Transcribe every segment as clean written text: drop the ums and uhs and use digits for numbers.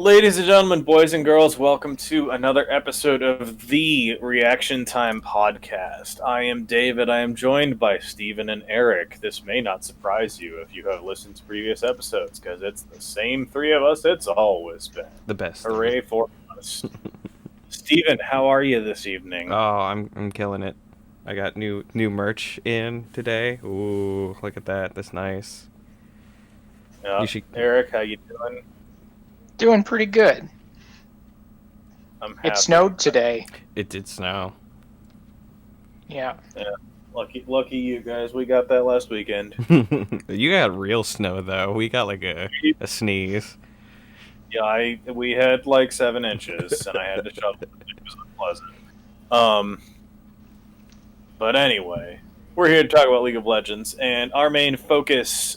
Ladies and gentlemen, boys and girls, welcome to another episode of the Reaction Time Podcast. I am David. I am joined by Steven and Eric. This may not surprise you if you have listened to previous episodes, because it's the same three of us it's always been. The best. Hooray for us. Steven, how are you this evening? Oh, I'm killing it. I got new merch in today. Ooh, look at that. That's nice. Eric, how you doing? Doing pretty good. I'm happy. It snowed today. It did snow. Yeah. Lucky you guys. We got that last weekend. You got real snow though. We got like a sneeze. Yeah, we had like 7 inches, and I had to shovel it. It was unpleasant. But anyway, we're here to talk about League of Legends, and our main focus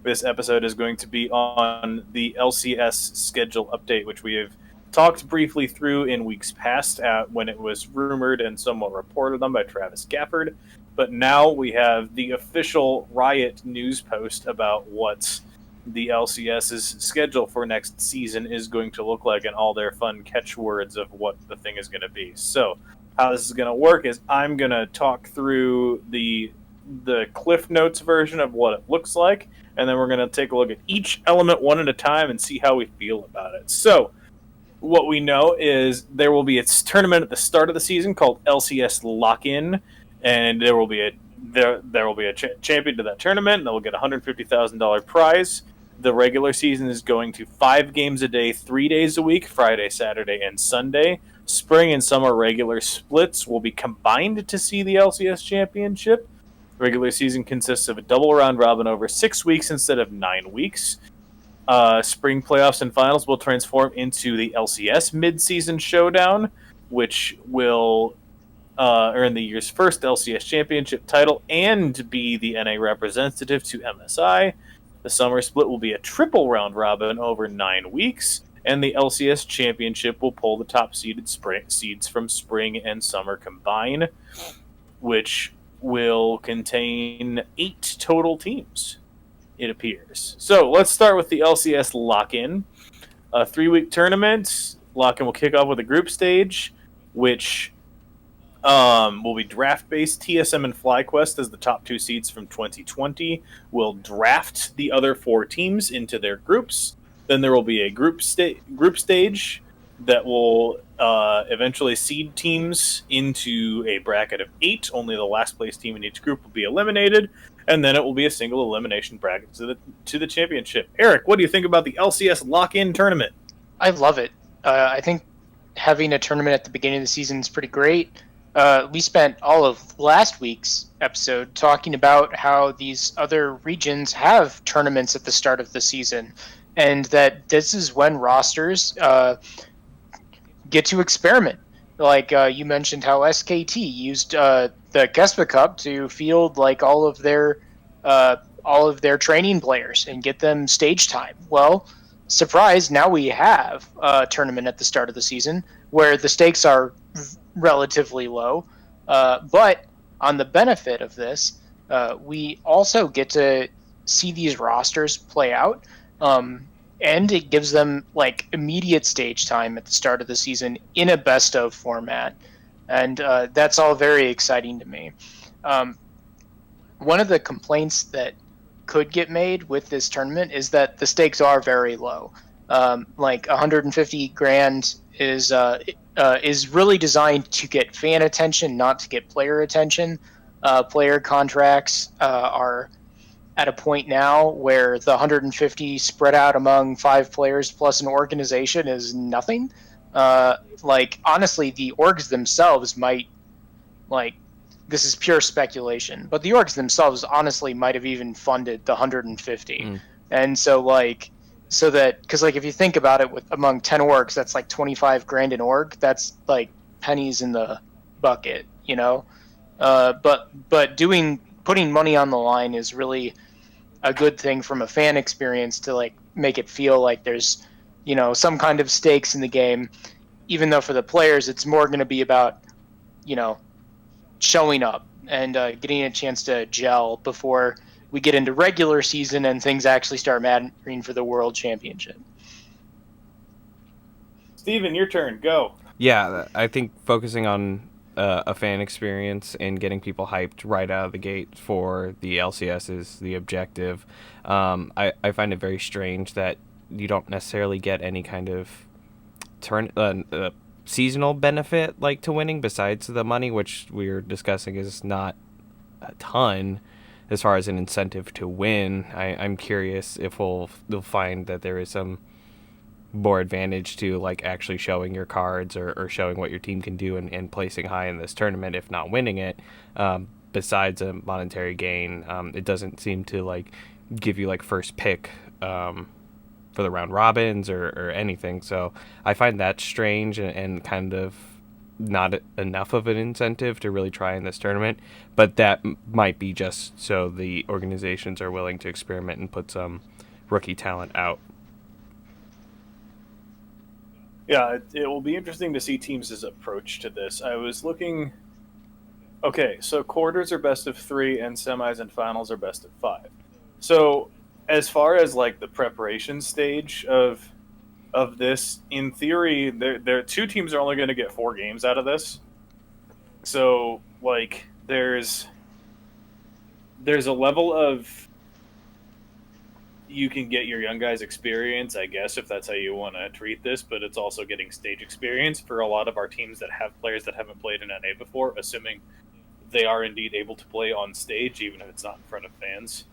this episode is going to be on the LCS schedule update, which we have talked briefly through in weeks past when it was rumored and somewhat reported on by Travis Gafford. But now we have the official Riot news post about what the LCS's schedule for next season is going to look like and all their fun catchwords of what the thing is going to be. So how this is going to work is I'm going to talk through the Cliff Notes version of what it looks like, and then we're going to take a look at each element one at a time and see how we feel about it. So what we know is there will be a tournament at the start of the season called LCS Lock-In, and there will be a champion to that tournament, and they'll get a $150,000 prize. The regular season is going to 5 games a day, 3 days a week, Friday, Saturday, and Sunday. Spring and summer regular splits will be combined to see the LCS Championship. Regular season consists of a double round robin over 6 weeks instead of 9 weeks. Spring playoffs and finals will transform into the LCS mid-season showdown, which will earn the year's first LCS championship title and be the NA representative to MSI. The summer split will be a triple round robin over 9 weeks, and the LCS championship will pull the top seeded seeds from spring and summer combined, which will contain 8 total teams, it appears. So let's start with the LCS Lock-In. A 3-week tournament. Lock-In will kick off with a group stage, which will be draft-based. TSM and FlyQuest as the top 2 seeds from 2020 will draft the other 4 teams into their groups. Then there will be a group stage that will eventually seed teams into a bracket of 8. Only the last place team in each group will be eliminated, and then it will be a single elimination bracket to the championship. Eric, what do you think about the LCS Lock-In tournament? I love it. I think having a tournament at the beginning of the season is pretty great. We spent all of last week's episode talking about how these other regions have tournaments at the start of the season, and that this is when rosters get to experiment. Like you mentioned how SKT used the Kespa Cup to field like all of their training players and get them stage time. Well, surprise, now we have a tournament at the start of the season where the stakes are relatively low. But on the benefit of this, we also get to see these rosters play out. And it gives them like immediate stage time at the start of the season in a best of format. And that's all very exciting to me. One of the complaints that could get made with this tournament is that the stakes are very low. Like 150 grand is really designed to get fan attention, not to get player attention. Player contracts are at a point now where the 150 spread out among 5 players plus an organization is nothing. Like, honestly, the orgs themselves might, like, this is pure speculation, but the orgs themselves honestly might have even funded the 150. And so, like, so that, because, like, if you think about it, with among 10 orgs, that's like 25 grand an org. That's like pennies in the bucket, you know? But putting money on the line is really a good thing from a fan experience to like make it feel like there's, you know, some kind of stakes in the game, even though for the players it's more going to be about, you know, showing up and getting a chance to gel before we get into regular season and things actually start mattering for the world championship. Steven, your turn. Go. Yeah, I think focusing on a fan experience and getting people hyped right out of the gate for the LCS is the objective. I find it very strange that you don't necessarily get any kind of seasonal benefit like to winning besides the money, which we were discussing is not a ton as far as an incentive to win. I'm curious if we'll find that there is some more advantage to like actually showing your cards or showing what your team can do and placing high in this tournament, if not winning it. Besides a monetary gain, it doesn't seem to like give you like first pick for the round robins or anything. So I find that strange and kind of not enough of an incentive to really try in this tournament. But that might be just so the organizations are willing to experiment and put some rookie talent out. Yeah, it will be interesting to see teams' approach to this. I was looking. Okay, so quarters are best of 3, and semis and finals are best of 5. So, as far as like the preparation stage of this, in theory, there 2 teams are only going to get 4 games out of this. So, like, there's a level of you can get your young guys experience, I guess, if that's how you want to treat this, but it's also getting stage experience for a lot of our teams that have players that haven't played in NA before, assuming they are indeed able to play on stage, even if it's not in front of fans.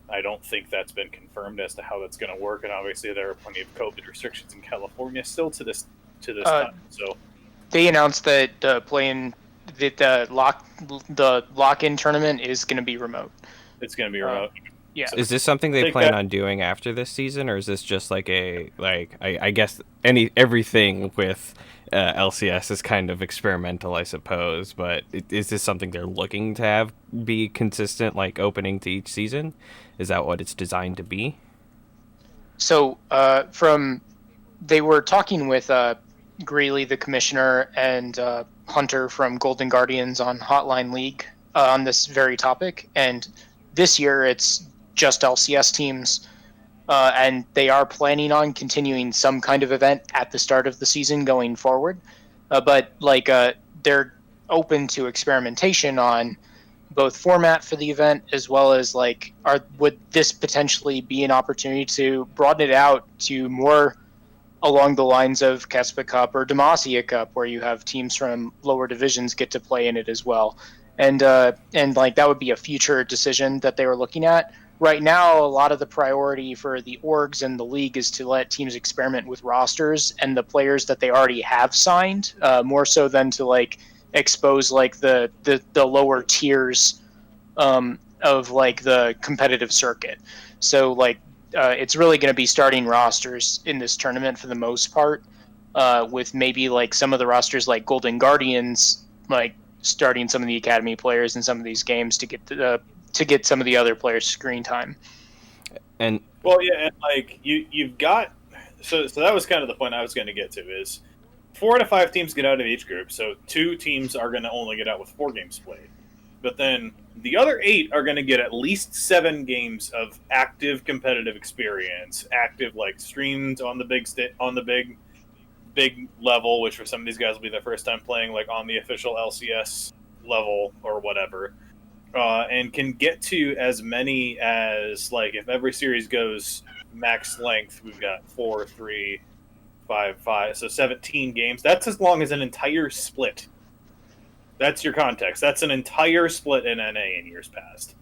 I don't think that's been confirmed as to how that's going to work, and obviously there are plenty of COVID restrictions in California still to this time. So they announced that the lock-in tournament is going to be remote. It's going to be remote. Yeah. Is this something they plan on doing after this season, or is this just like I guess everything with LCS is kind of experimental, I suppose, but is this something they're looking to have be consistent, like opening to each season? Is that what it's designed to be? So they were talking with Greeley, the commissioner, and Hunter from Golden Guardians on Hotline League on this very topic, and this year it's just LCS teams, and they are planning on continuing some kind of event at the start of the season going forward. But they're open to experimentation on both format for the event as well as would this potentially be an opportunity to broaden it out to more along the lines of Kespa Cup or Demacia Cup, where you have teams from lower divisions get to play in it as well. And that would be a future decision that they were looking at. Right now, a lot of the priority for the orgs and the league is to let teams experiment with rosters and the players that they already have signed, more so than to expose the lower tiers of the competitive circuit. So it's really going to be starting rosters in this tournament for the most part, with maybe some of the rosters like Golden Guardians starting some of the academy players in some of these games to get some of the other players screen time. And you've got so that was kind of the point I was going to get to is 4 to 5 teams get out of each group, so 2 teams are going to only get out with 4 games played, but then the other 8 are going to get at least 7 games of active competitive experience, active streamed on the big level, which for some of these guys will be their first time playing on the official LCS level or whatever, and can get to as many as if every series goes max length, we've got 4, 3, 5, 5, so 17 games. That's as long as an entire split. That's your context. That's an entire split in NA in years past.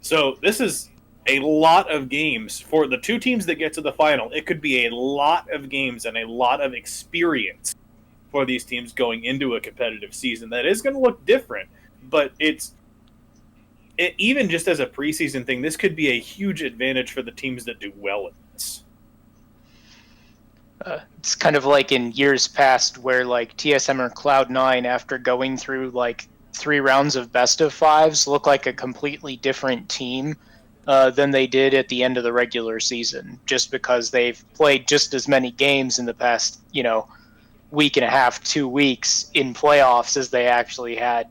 So this is a lot of games for the 2 teams that get to the final. It could be a lot of games and a lot of experience for these teams going into a competitive season that is going to look different. But even just as a preseason thing, this could be a huge advantage for the teams that do well in this. It's kind of like in years past where TSM or Cloud9, after going through 3 rounds of best of 5s, look like a completely different team than they did at the end of the regular season, just because they've played just as many games in the past, week and a half, 2 weeks in playoffs as they actually had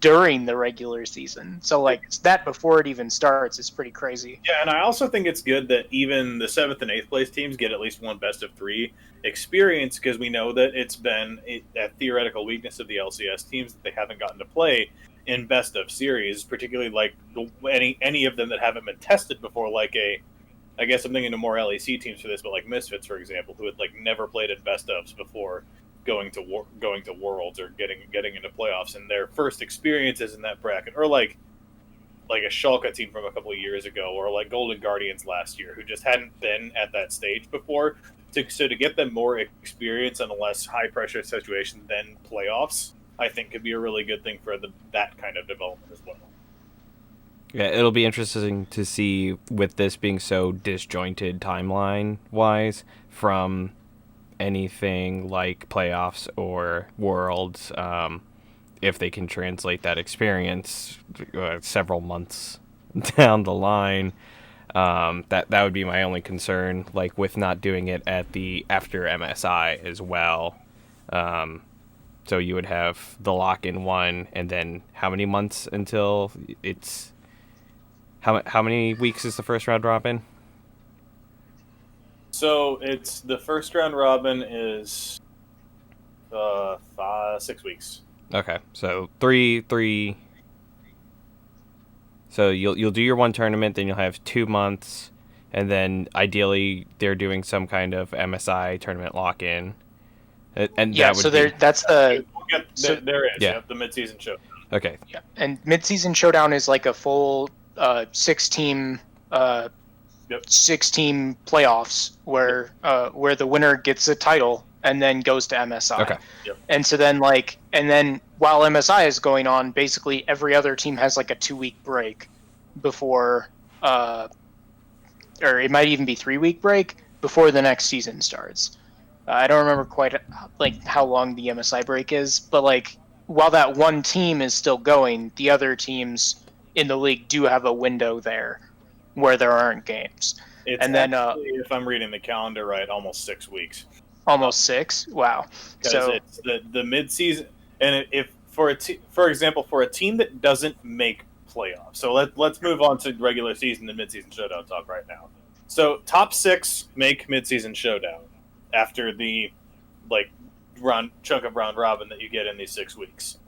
during the regular season. So like that before it even starts is pretty crazy. Yeah, and I also think it's good that even the 7th and 8th place teams get at least one best of 3 experience, because we know that it's been a theoretical weakness of the LCS teams that they haven't gotten to play in best of series, particularly like any of them that haven't been tested before, like I guess I'm thinking of more LEC teams for this, but like Misfits, for example, who had like never played in best ofs before going to Worlds or getting into playoffs, and their first experiences in that bracket, or like a Schalke team from a couple of years ago, or like Golden Guardians last year, who just hadn't been at that stage before. So to get them more experience in a less high pressure situation than playoffs, I think could be a really good thing for that kind of development as well. Yeah, it'll be interesting to see, with this being so disjointed timeline-wise from anything like playoffs or Worlds, if they can translate that experience several months down the line. That would be my only concern, like with not doing it at the after MSI as well. So you would have the lock-in one, and then how many months until it's... How many weeks is the first round robin? So it's the first round robin is 6 weeks. Okay, so three. So you'll do your one tournament, then you'll have 2 months, and then ideally they're doing some kind of MSI tournament lock-in. And yeah, so there is the mid-season show. Okay. Yeah, and mid-season showdown is like a full 6-team playoffs where the winner gets a title and then goes to MSI. Okay. Yep. And so then while MSI is going on, basically every other team has like a 2-week break before or it might even be 3-week break before the next season starts. I don't remember quite like how long the MSI break is, but like while that one team is still going, the other teams in the league do have a window there where there aren't games. It's and then, if I'm reading the calendar right, almost 6 weeks. Almost 6? Wow. So it's the mid-season, and for example, for a team that doesn't make playoffs. So let's move on to regular season and mid-season showdown talk right now. So top 6 make mid-season showdown after the chunk of round robin that you get in these 6 weeks.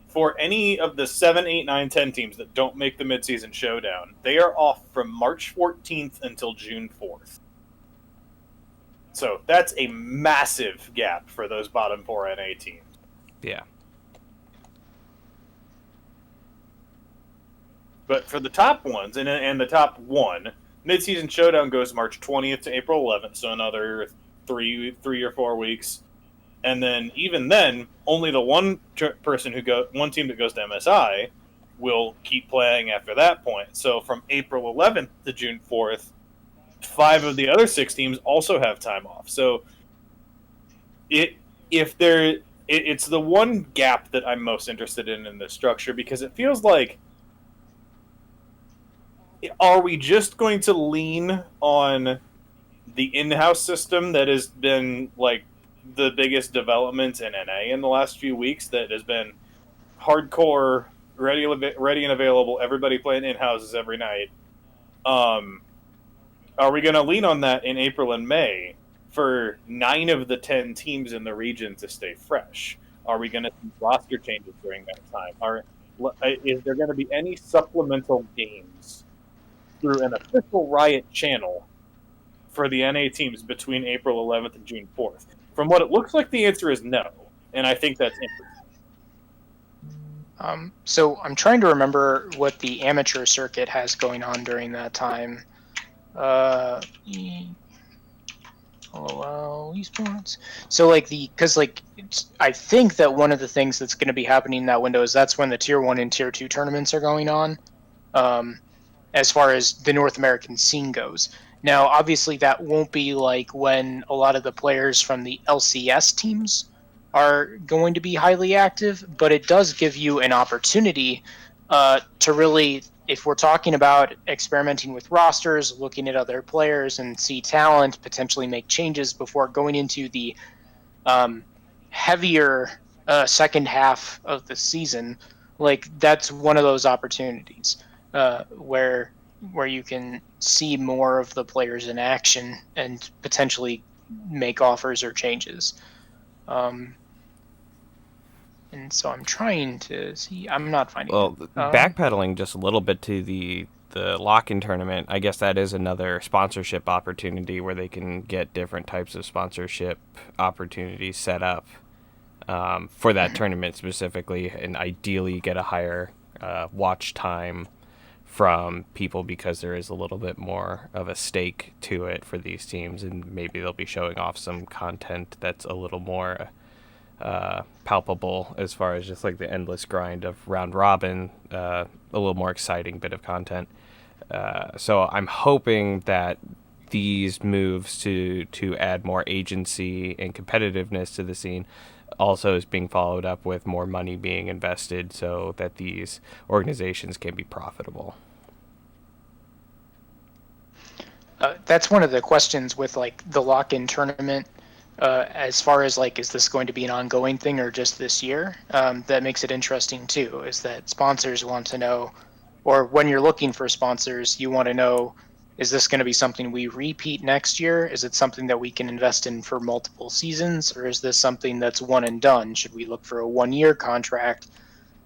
For any of the 7, 8, 9, 10 teams that don't make the mid-season showdown, they are off from March 14th until June 4th. So that's a massive gap for those bottom 4 NA teams. Yeah. But for the top ones, and the top 1, mid-season showdown goes March 20th to April 11th, so another 3 or 4 weeks. And then, even then, only the one team that goes to MSI will keep playing after that point. So from April 11th to June 4th, 5 of the other 6 teams also have time off. So it's the one gap that I'm most interested in this structure, because it feels like, are we just going to lean on the in-house system that has been like the biggest development in NA in the last few weeks, that has been hardcore, ready and available, everybody playing in-houses every night? Are we going to lean on that in April and May for 9 of the 10 teams in the region to stay fresh? Are we going to see roster changes during that time? Is there going to be any supplemental games through an official Riot channel for the NA teams between April 11th and June 4th? From what it looks like, the answer is no, and I think that's interesting. So I'm trying to remember what the amateur circuit has going on during that time. Esports. So I think that one of the things that's going to be happening in that window is that's when the Tier 1 and Tier 2 tournaments are going on, as far as the North American scene goes. Now, obviously, that won't be like when a lot of the players from the LCS teams are going to be highly active, but it does give you an opportunity to really, if we're talking about experimenting with rosters, looking at other players and see talent, potentially make changes before going into the heavier second half of the season, like that's one of those opportunities where you can see more of the players in action and potentially make offers or changes. And so I'm trying to see. I'm not finding it. Well, backpedaling just a little bit to the lock-in tournament, I guess that is another sponsorship opportunity where they can get different types of sponsorship opportunities set up for that tournament specifically, and ideally get a higher watch time from people because there is a little bit more of a stake to it for these teams, and maybe they'll be showing off some content that's a little more palpable as far as just like the endless grind of round robin, a little more exciting bit of content. So I'm hoping that these moves to add more agency and competitiveness to the scene also is being followed up with more money being invested so that these organizations can be profitable. That's one of the questions with like the lock-in tournament. As far as like, is this going to be an ongoing thing or just this year? That makes it interesting too, is that sponsors want to know, or when you're looking for sponsors, you want to know, is this going to be something we repeat next year? Is it something that we can invest in for multiple seasons? Or is this something that's one and done? Should we look for a 1-year contract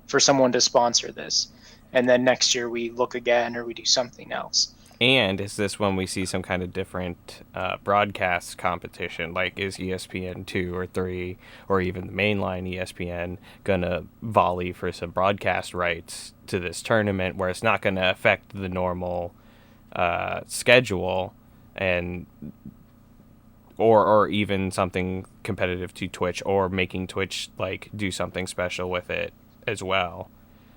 for someone to sponsor this? And then next year we look again or we do something else. And is this when we see some kind of different broadcast competition? Like, is ESPN 2 or 3 or even the mainline ESPN going to volley for some broadcast rights to this tournament where it's not going to affect the normal schedule, and or even something competitive to Twitch, or making Twitch like do something special with it as well?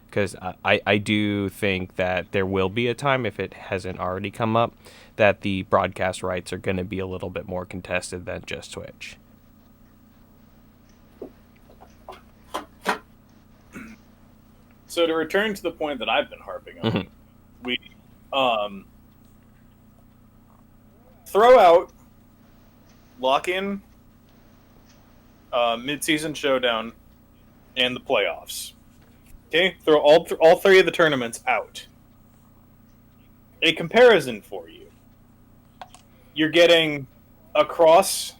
Because I do think that there will be a time, if it hasn't already come up, that the broadcast rights are going to be a little bit more contested than just Twitch. So to return to the point that I've been harping on, we throw out lock-in, mid-season showdown, and the playoffs. Okay, throw all three of the tournaments out. A comparison for you. You're getting across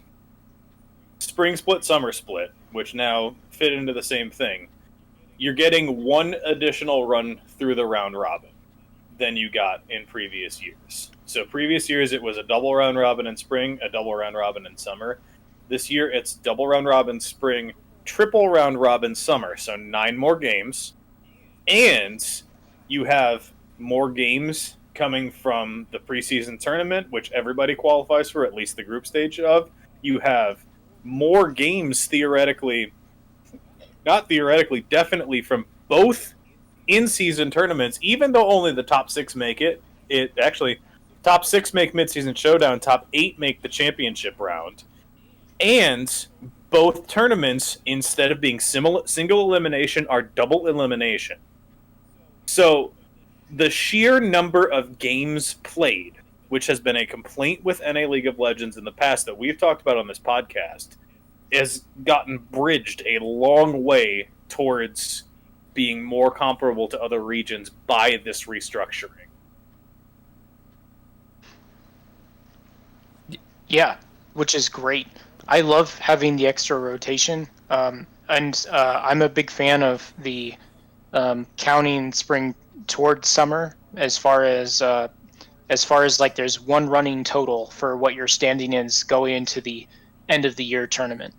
spring split, summer split, which now fit into the same thing. You're getting one additional run through the round robin than you got in previous years. So previous years it was a double round robin in spring, a double round robin in summer. This year it's double round robin spring, triple round robin summer, so 9 more games. And you have more games coming from the preseason tournament, which everybody qualifies for, at least the group stage of. You have more games definitely from both in-season tournaments, even though only the top 6 make it. Top 6 make mid-season showdown, top 8 make the championship round. And both tournaments, instead of being single elimination, are double elimination. So the sheer number of games played, which has been a complaint with NA League of Legends in the past that we've talked about on this podcast, has gotten bridged a long way towards being more comparable to other regions by this restructuring. Yeah, which is great. I love having the extra rotation, and I'm a big fan of the counting spring towards summer, as far as like there's one running total for what your standing is going into the end of the year tournament.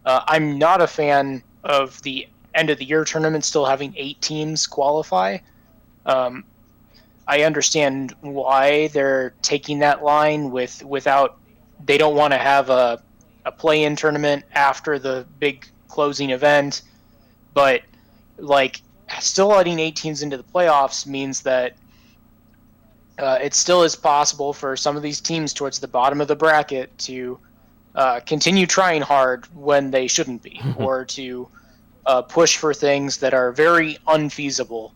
I'm not a fan of the end of the year tournament still having 8 teams qualify. I understand why they're taking that line without. They don't want to have a play-in tournament after the big closing event, but like still letting 8 teams into the playoffs means that it still is possible for some of these teams towards the bottom of the bracket to continue trying hard when they shouldn't be, or to push for things that are very unfeasible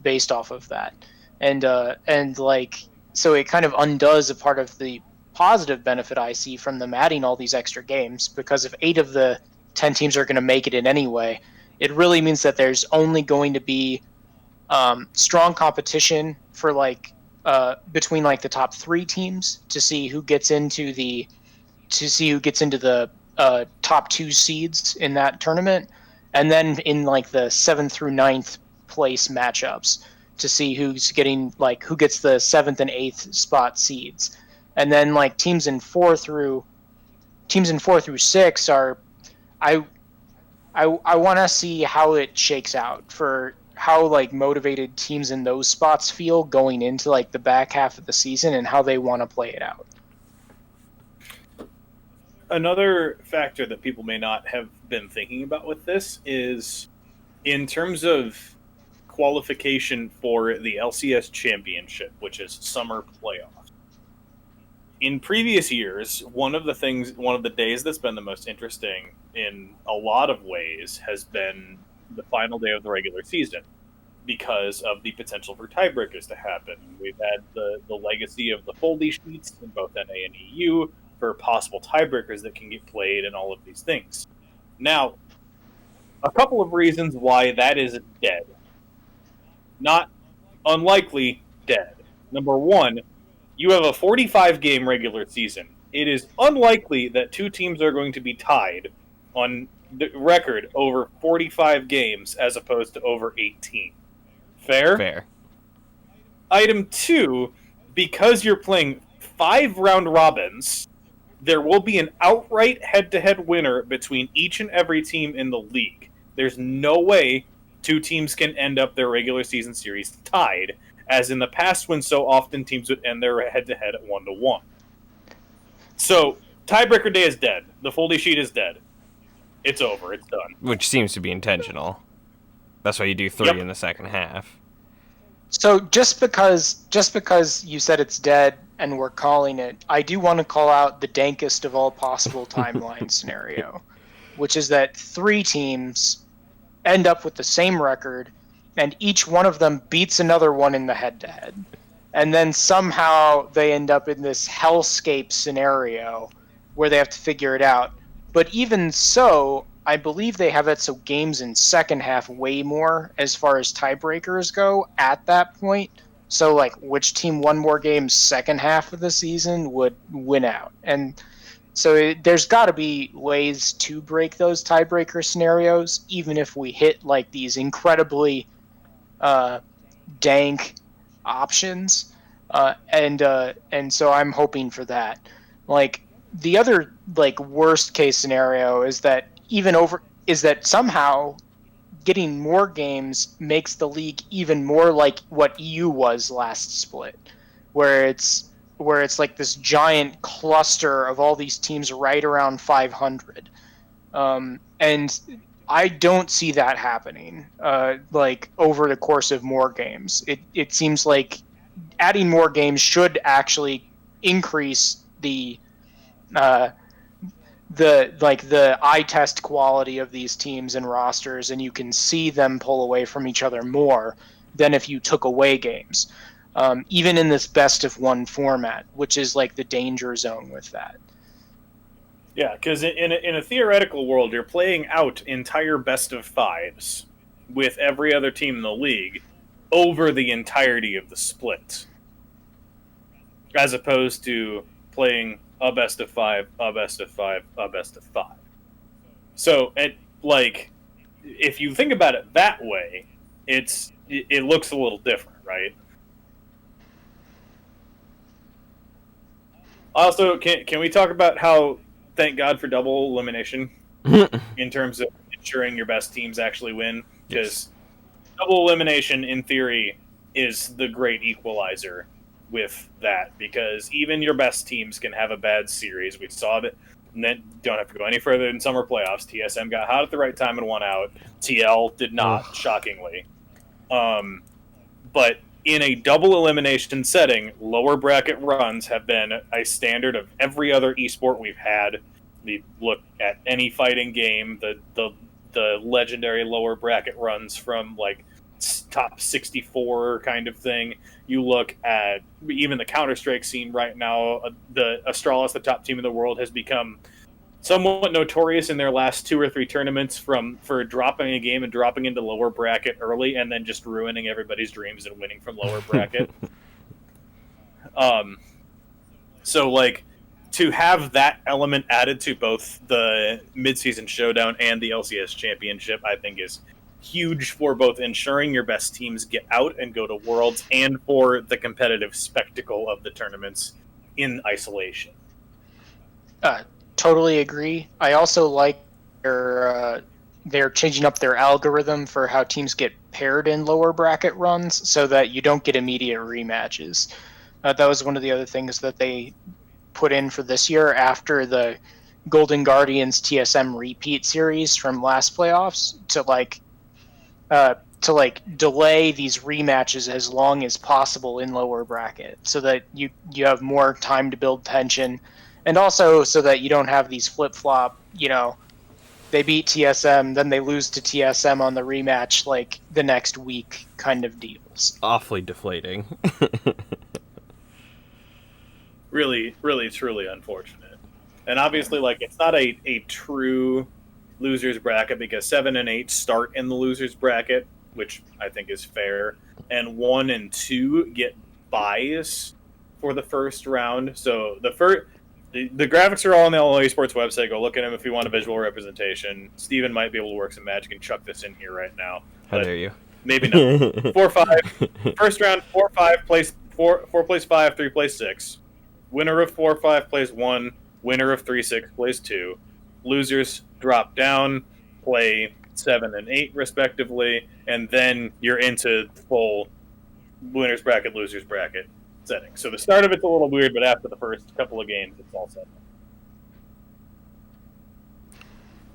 based off of that. And like, so it kind of undoes a part of the positive benefit I see from them adding all these extra games, because if 8 of the 10 teams are going to make it in anyway, It really means that there's only going to be strong competition for between like the top 3 teams to see who gets into the top 2 seeds in that tournament, and then in like the 7th through 9th place matchups to see who gets the 7th and 8th spot seeds, and then like teams in 4 through 6 are I want to see how it shakes out for how like motivated teams in those spots feel going into like the back half of the season and how they want to play it out. Another factor that people may not have been thinking about with this is in terms of qualification for the LCS championship, which is summer playoffs. In previous years, one of the days that's been the most interesting in a lot of ways has been the final day of the regular season because of the potential for tiebreakers to happen. We've had the legacy of the foldy sheets in both NA and EU for possible tiebreakers that can get played and all of these things. Now, a couple of reasons why that is dead. Not unlikely dead. Number one, you have a 45-game regular season. It is unlikely that 2 teams are going to be tied on the record over 45 games as opposed to over 18. Fair? Fair. Item 2, because you're playing 5 round robins, there will be an outright head-to-head winner between each and every team in the league. There's no way 2 teams can end up their regular season series tied, as in the past when so often teams would end their head-to-head at 1-1. So, tiebreaker day is dead. The foldy sheet is dead. It's over. It's done. Which seems to be intentional. That's why you do 3 in the second half. So just because you said it's dead and we're calling it, I do want to call out the dankest of all possible timeline scenario, which is that 3 teams end up with the same record, and each one of them beats another one in the head-to-head. And then somehow they end up in this hellscape scenario where they have to figure it out. But even so, I believe they have it so games in second half way more as far as tiebreakers go at that point. So, like, which team won more games second half of the season would win out. And so there's got to be ways to break those tiebreaker scenarios, even if we hit, like, these incredibly dank options. And so I'm hoping for that. Like, the other, like, worst case scenario is that somehow getting more games makes the league even more like what EU was last split, where it's like this giant cluster of all these teams right around 500, and I don't see that happening. Like over the course of more games, it seems like adding more games should actually increase the eye test quality of these teams and rosters, and you can see them pull away from each other more than if you took away games, even in this best of 1 format, which is like the danger zone with that. Yeah, because in a theoretical world, you're playing out entire best of 5s with every other team in the league over the entirety of the split, as opposed to playing a best of 5, a best of 5, a best of 5. So, if you think about it that way, it looks a little different, right? Also, can we talk about how thank God for double elimination in terms of ensuring your best teams actually win? Because double elimination, in theory, is the great equalizer with that, because even your best teams can have a bad series. We saw that, and then don't have to go any further than summer playoffs. TSM got hot at the right time and won out. TL did not, shockingly. But in a double elimination setting, lower bracket runs have been a standard of every other esport we've had. We look at any fighting game, the legendary lower bracket runs from like top 64 kind of thing. You look at even the Counter-Strike scene right now, the Astralis, the top team in the world, has become somewhat notorious in their last 2 or 3 tournaments for dropping a game and dropping into lower bracket early and then just ruining everybody's dreams and winning from lower bracket. So like to have that element added to both the midseason showdown and the LCS championship, I think is huge for both ensuring your best teams get out and go to Worlds and for the competitive spectacle of the tournaments in isolation. Totally agree. I also like they're changing up their algorithm for how teams get paired in lower bracket runs so that you don't get immediate rematches. That was one of the other things that they put in for this year after the Golden Guardians TSM repeat series from last playoffs to delay these rematches as long as possible in lower bracket so that you have more time to build tension, and also so that you don't have these flip-flop, they beat TSM, then they lose to TSM on the rematch like the next week kind of deals. Awfully deflating. Really, really, truly unfortunate. And obviously, like, it's not a true losers bracket because 7 and 8 start in the losers bracket, which I think is fair, and 1 and 2 get buys for the first round. So the graphics are all on the Illinois Sports website. Go look at them if you want a visual representation. Steven might be able to work some magic and chuck this in here right now. How dare you? Maybe not. 4-5. First round, 4-5 plays 4 plays 5, 3 plays 6. Winner of 4-5 plays 1. Winner of 3-6 plays 2. Losers drop down, play 7 and 8 respectively, and then you're into full winners bracket, losers bracket setting. So the start of it's a little weird, but after the first couple of games, it's all set.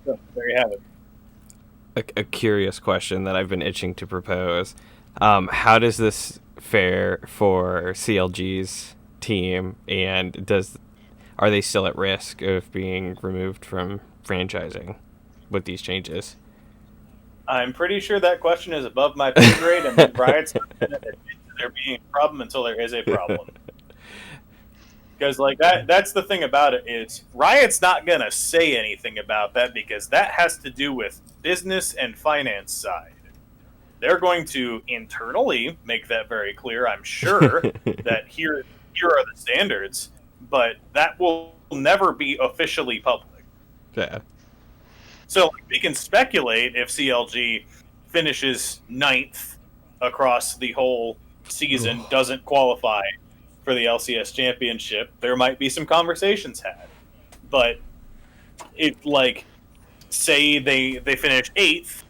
So there you have it. A curious question that I've been itching to propose. How does this fare for CLG's team, and are they still at risk of being removed from franchising with these changes? I'm pretty sure that question is above my pay grade, and Riot's not going to admit to there being a problem until there is a problem. Because like that's the thing about it is Riot's not going to say anything about that because that has to do with business and finance side. They're going to internally make that very clear, I'm sure, that here are the standards, but that will never be officially public. Yeah. So we can speculate if CLG finishes 9th across the whole season, doesn't qualify for the LCS championship, there might be some conversations had. But if, like, say they finish 8th,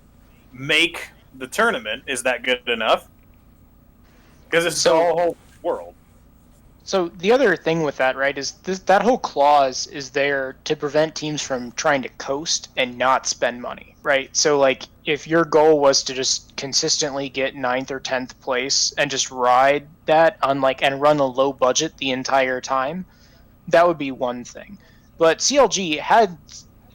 make the tournament, is that good enough? Because it's the whole world. So the other thing with that, right, is that whole clause is there to prevent teams from trying to coast and not spend money, right? So, like, if your goal was to just consistently get 9th or 10th place and just ride that on, like, and run a low budget the entire time, that would be one thing. But CLG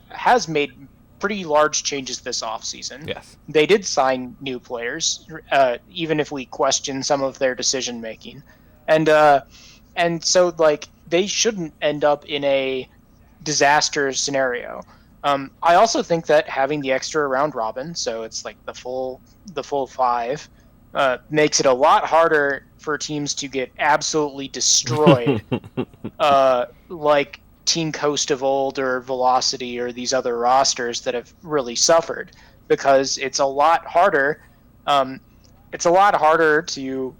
has made pretty large changes this offseason. Yes. They did sign new players, even if we question some of their decision making. And so, like, they shouldn't end up in a disaster scenario. I also think that having the extra round robin, so it's like the full 5, makes it a lot harder for teams to get absolutely destroyed, like Team Coast of old or Velocity or these other rosters that have really suffered, because it's a lot harder. It's a lot harder to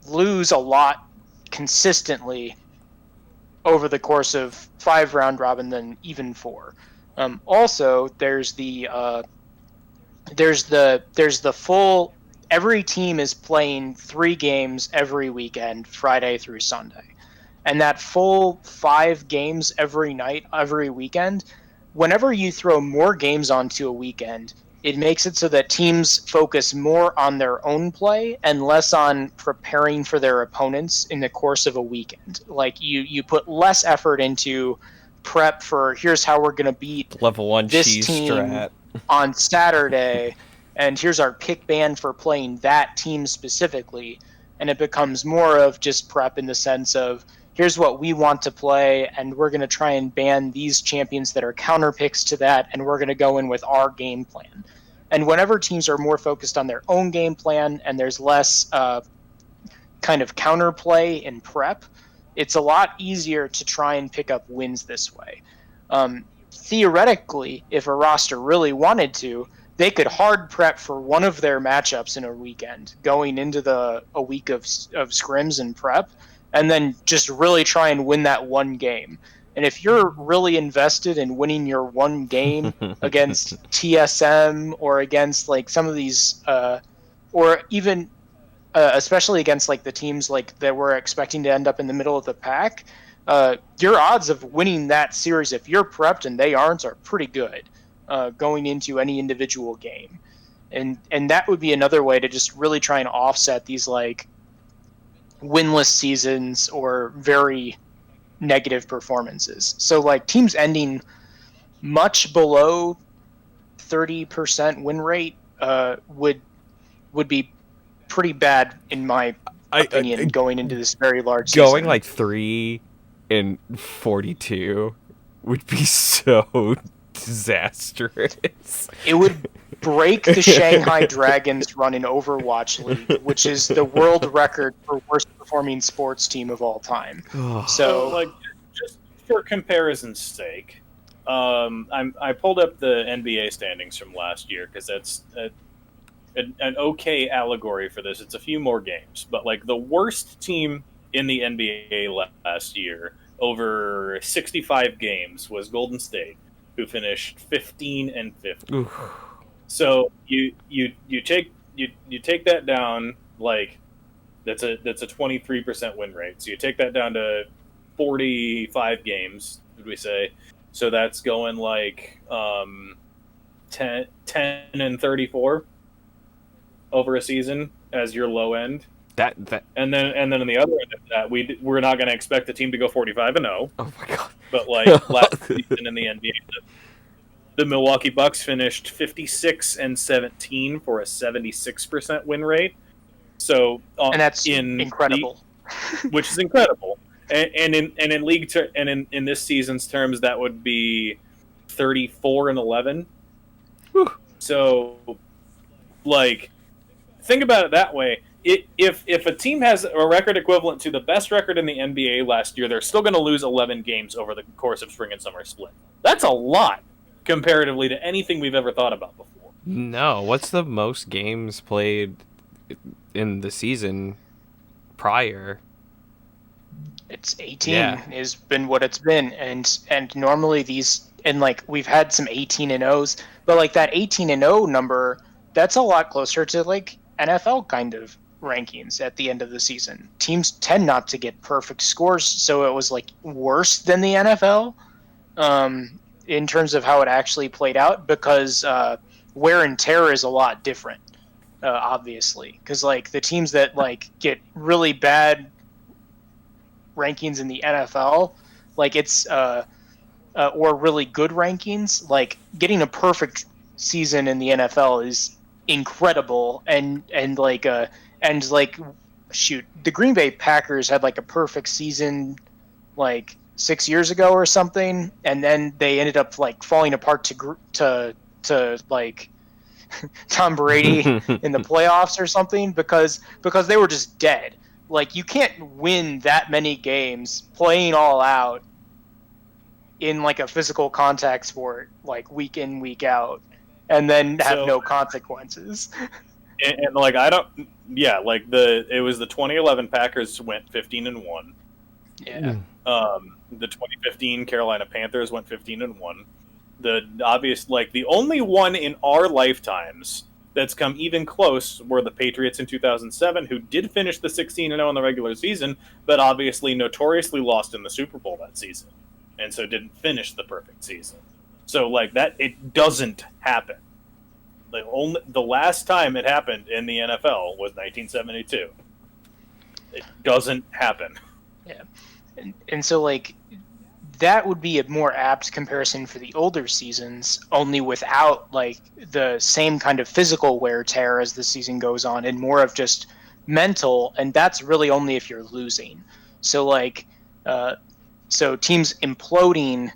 lose a lot consistently over the course of 5 round robin than even 4. Also, there's the full. Every team is playing 3 games every weekend, Friday through Sunday, and that full 5 games every night, every weekend. Whenever you throw more games onto a weekend, it makes it so that teams focus more on their own play and less on preparing for their opponents in the course of a weekend. Like, you put less effort into prep for here's how we're going to beat level 1 this cheese team strat on Saturday, and here's our pick band for playing that team specifically. And it becomes more of just prep in the sense of here's what we want to play, and we're going to try and ban these champions that are counter picks to that, and we're going to go in with our game plan. And whenever teams are more focused on their own game plan and there's less kind of counterplay in prep, it's a lot easier to try and pick up wins this way. Theoretically, if a roster really wanted to, they could hard prep for one of their matchups in a weekend, going into a week of scrims and prep, and then just really try and win that one game. And if you're really invested in winning your one game against TSM or against like some of these, or even especially against like the teams like that we're expecting to end up in the middle of the pack, your odds of winning that series, if you're prepped and they aren't, are pretty good going into any individual game. And that would be another way to just really try and offset these like winless seasons or very negative performances. So like teams ending much below 30% win rate would be pretty bad in my opinion going into this very large season. Going like 3-42 would be so disastrous. It would break the Shanghai Dragons run in Overwatch League, which is the world record for worst performing sports team of all time. So like, just for comparison's sake, I pulled up the NBA standings from last year because that's an okay allegory for this. It's a few more games, but like the worst team in the NBA last year over 65 games was Golden State, who finished 15-50. Oof. So you take that down, like that's a 23% win rate. So you take that down to 45 games, would we say? So that's going like 10-34 over a season as your low end. That and then on the other end of that, we're not going to expect the team to go 45-0. Oh my god! But like last season in the NBA, the Milwaukee Bucks finished 56-17 for a 76% win rate. So and that's incredible. Which is incredible. And in league in this season's terms, that would be 34-11. So, like, think about it that way. If a team has a record equivalent to the best record in the NBA last year, they're still going to lose 11 games over the course of spring and summer split. That's a lot comparatively to anything we've ever thought about before. No, what's the most games played in the season prior? It's 18 has been what it's been, and normally these, and like we've had some 18-0s, but like that 18-0 number, that's a lot closer to like NFL kind of rankings at the end of the season. Teams tend not to get perfect scores, so it was like worse than the NFL in terms of how it actually played out, because wear and tear is a lot different, obviously, because like the teams that like get really bad rankings in the NFL, like it's or really good rankings, like getting a perfect season in the NFL is incredible, and shoot, the Green Bay Packers had like a perfect season like 6 years ago or something, and then they ended up like falling apart to like Tom Brady in the playoffs or something because they were just dead. Like, you can't win that many games playing all out in like a physical contact sport, like week in, week out, and then have no consequences. And like it was the 2011 Packers went 15-1. Yeah. The 2015 Carolina Panthers went 15-1. The only one in our lifetimes that's come even close were the Patriots in 2007, who did finish the 16-0 in the regular season, but obviously notoriously lost in the Super Bowl that season, and so didn't finish the perfect season. So like that, it doesn't happen. The last time it happened in the NFL was 1972. It doesn't happen. Yeah, and so like that would be a more apt comparison for the older seasons, only without like the same kind of physical wear tear as the season goes on, and more of just mental, and that's really only if you're losing. So like So teams imploding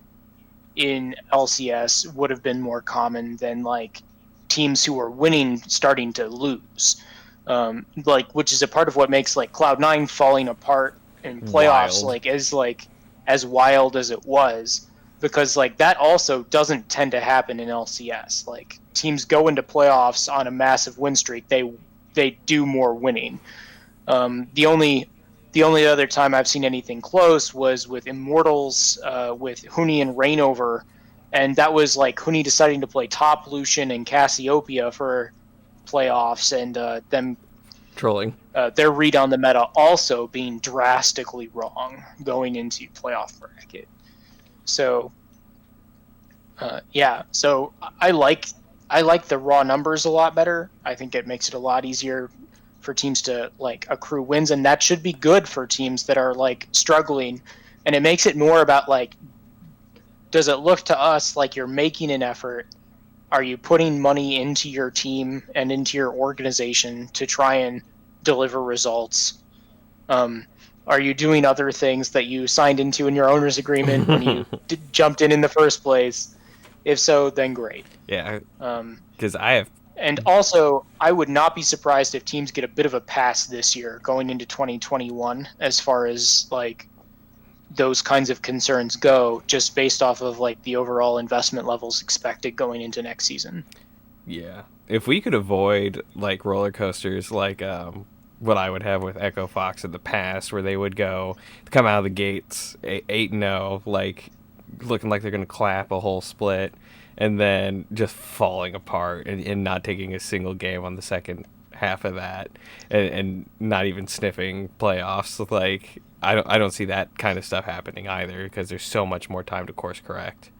in LCS would have been more common than like teams who are winning starting to lose. Which is a part of what makes like Cloud9 falling apart in playoffs as wild as it was, because like that also doesn't tend to happen in LCS. Like teams go into playoffs on a massive win streak, they do more winning. The only other time I've seen anything close was with Immortals, with Huni and Reignover, and that was like Huni deciding to play top Lucian and Cassiopeia for playoffs, and them Trolling. their read on the meta also being drastically wrong going into playoff bracket. So so I like the raw numbers a lot better. I think it makes it a lot easier for teams to like accrue wins, and that should be good for teams that are like struggling. And it makes it more about like, does it look to us like you're making an effort? Are you putting money into your team and into your organization to try and deliver results? Are you doing other things that you signed into in your owner's agreement when you jumped in the first place? If so, then great. Yeah, because I have. And also, I would not be surprised if teams get a bit of a pass this year going into 2021 as far as like those kinds of concerns go, just based off of like the overall investment levels expected going into next season. Yeah, if we could avoid like roller coasters like what I would have with Echo Fox in the past, where they would come out of the gates 8-0, like looking like they're gonna clap a whole split, and then just falling apart and not taking a single game on the second half of that, and not even sniffing playoffs. Like I don't see that kind of stuff happening either, because there's so much more time to course correct.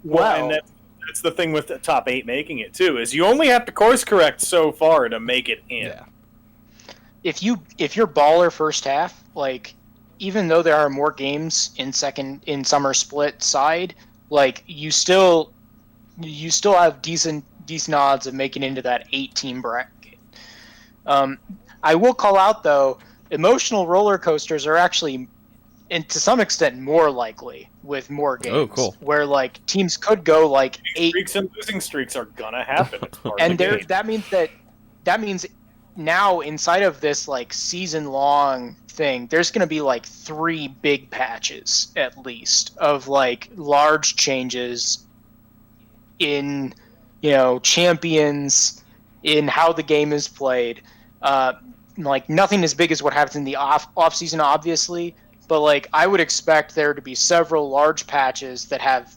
Well, and that's the thing with the top 8 making it too, is you only have to course correct so far to make it in. Yeah. If you're baller first half, like even though there are more games in summer split side, like you still have decent odds of making into that 8-team bracket. I will call out though, emotional roller coasters are actually, and to some extent, more likely with more games. Oh, cool. Where like teams could go like 8 streaks and losing streaks are gonna happen. And that means now inside of this like season long thing, there's going to be like 3 big patches at least of like large changes in, champions, in how the game is played. Like nothing as big as what happens in the off season, obviously, but like I would expect there to be several large patches that have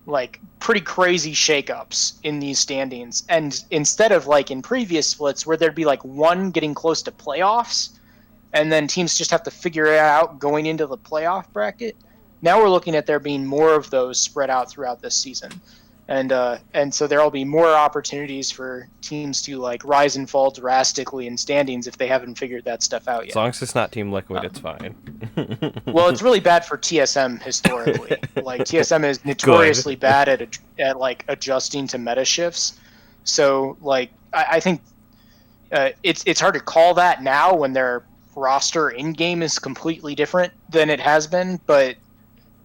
like pretty crazy shakeups in these standings. And instead of like in previous splits where there'd be like one getting close to playoffs and then teams just have to figure it out going into the playoff bracket, now we're looking at there being more of those spread out throughout this season. And so there'll be more opportunities for teams to like rise and fall drastically in standings if they haven't figured that stuff out yet. As long as it's not Team Liquid, it's fine. Well, it's really bad for TSM historically. Like TSM is notoriously bad at like adjusting to meta shifts. So like I think it's hard to call that now when their roster in game is completely different than it has been, but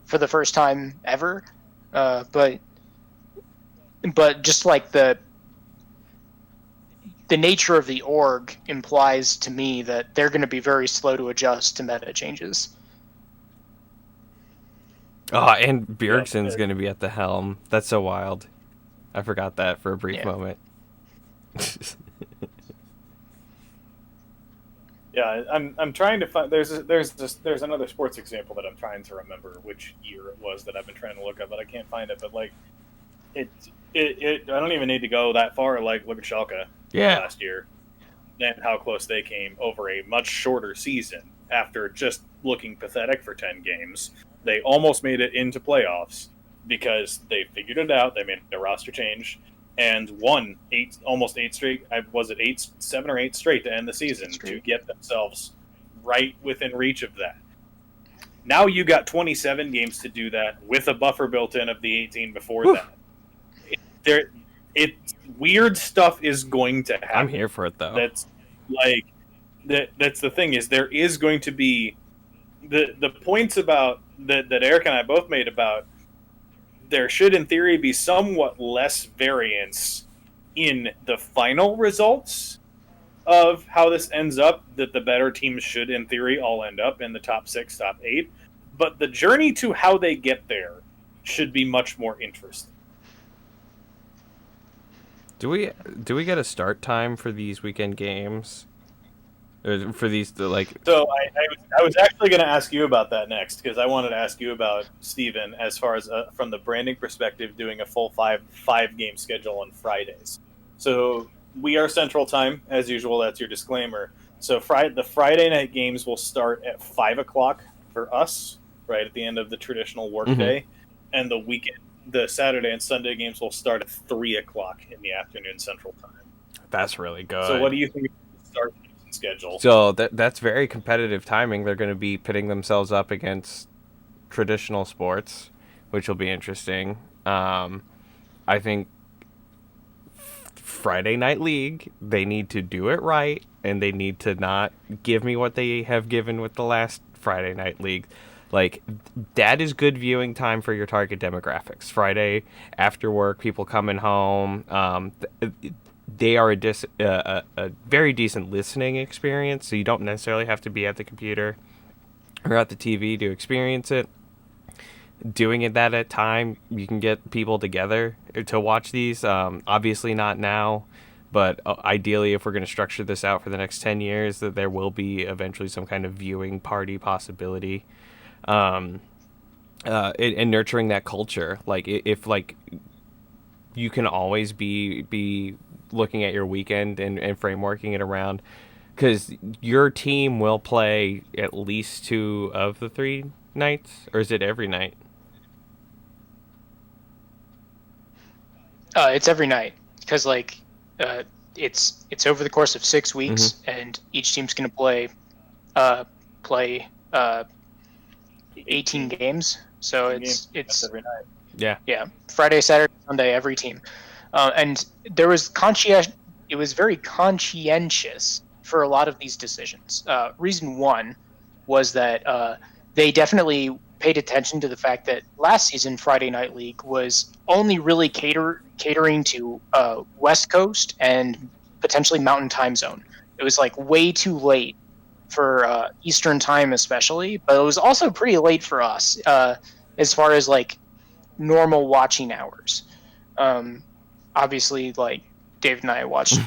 for the first time ever. But just like the nature of the org implies to me that they're going to be very slow to adjust to meta changes. Oh, and Bjergsen's going to be at the helm. That's so wild. I forgot that for a brief moment. Yeah, I'm trying to find. There's another sports example that I'm trying to remember which year it was that I've been trying to look up, but I can't find it. But like, I don't even need to go that far. Like, look at Schalke last year and how close they came over a much shorter season after just looking pathetic for 10 games. They almost made it into playoffs because they figured it out. They made a roster change and won almost 8 straight. Was it 7 or 8 straight to end the season to get themselves right within reach of that. Now you got 27 games to do that with a buffer built in of the 18 before that. Weird stuff is going to happen. I'm here for it though. That's like that's the thing, is there is going to be the points about that Eric and I both made about there should, in theory, be somewhat less variance in the final results of how this ends up, that the better teams should, in theory, all end up in the top 6, top 8. But the journey to how they get there should be much more interesting. Do we get a start time for these weekend games? Or for these like? So I was actually going to ask you about that next, because I wanted to ask you about, Steven, as far as from the branding perspective, doing a full five game schedule on Fridays. So we are Central Time as usual. That's your disclaimer. So the Friday night games will start at 5 o'clock for us, right at the end of the traditional workday, and the Saturday and Sunday games will start at 3 o'clock in the afternoon Central Time. That's really good. So what do you think of the start schedule? So that's very competitive timing. They're going to be pitting themselves up against traditional sports, which will be interesting. I think Friday Night League, they need to do it right, and they need to not give me what they have given with the last Friday Night League. Like, that is good viewing time for your target demographics. Friday after work, people coming home. They are a very decent listening experience, so you don't necessarily have to be at the computer or at the TV to experience it. Doing it that at time, you can get people together to watch these. Obviously not now, but ideally, if we're going to structure this out for the next 10 years, that there will be eventually some kind of viewing party possibility. And nurturing that culture. Like, if like you can always be looking at your weekend and frameworking it around, because your team will play at least 2 of the 3 nights, or is it every night? It's every night, because like it's over the course of 6 weeks, and each team's going to play 18 games. So it's every night. Yeah, Friday, Saturday, Sunday, every team. And there was it was very conscientious for a lot of these decisions. Reason one was that they definitely paid attention to the fact that last season Friday Night League was only really catering to West Coast and potentially Mountain Time Zone. It was like way too late for Eastern Time especially, but it was also pretty late for us as far as like normal watching hours. Obviously, like Dave and I watched,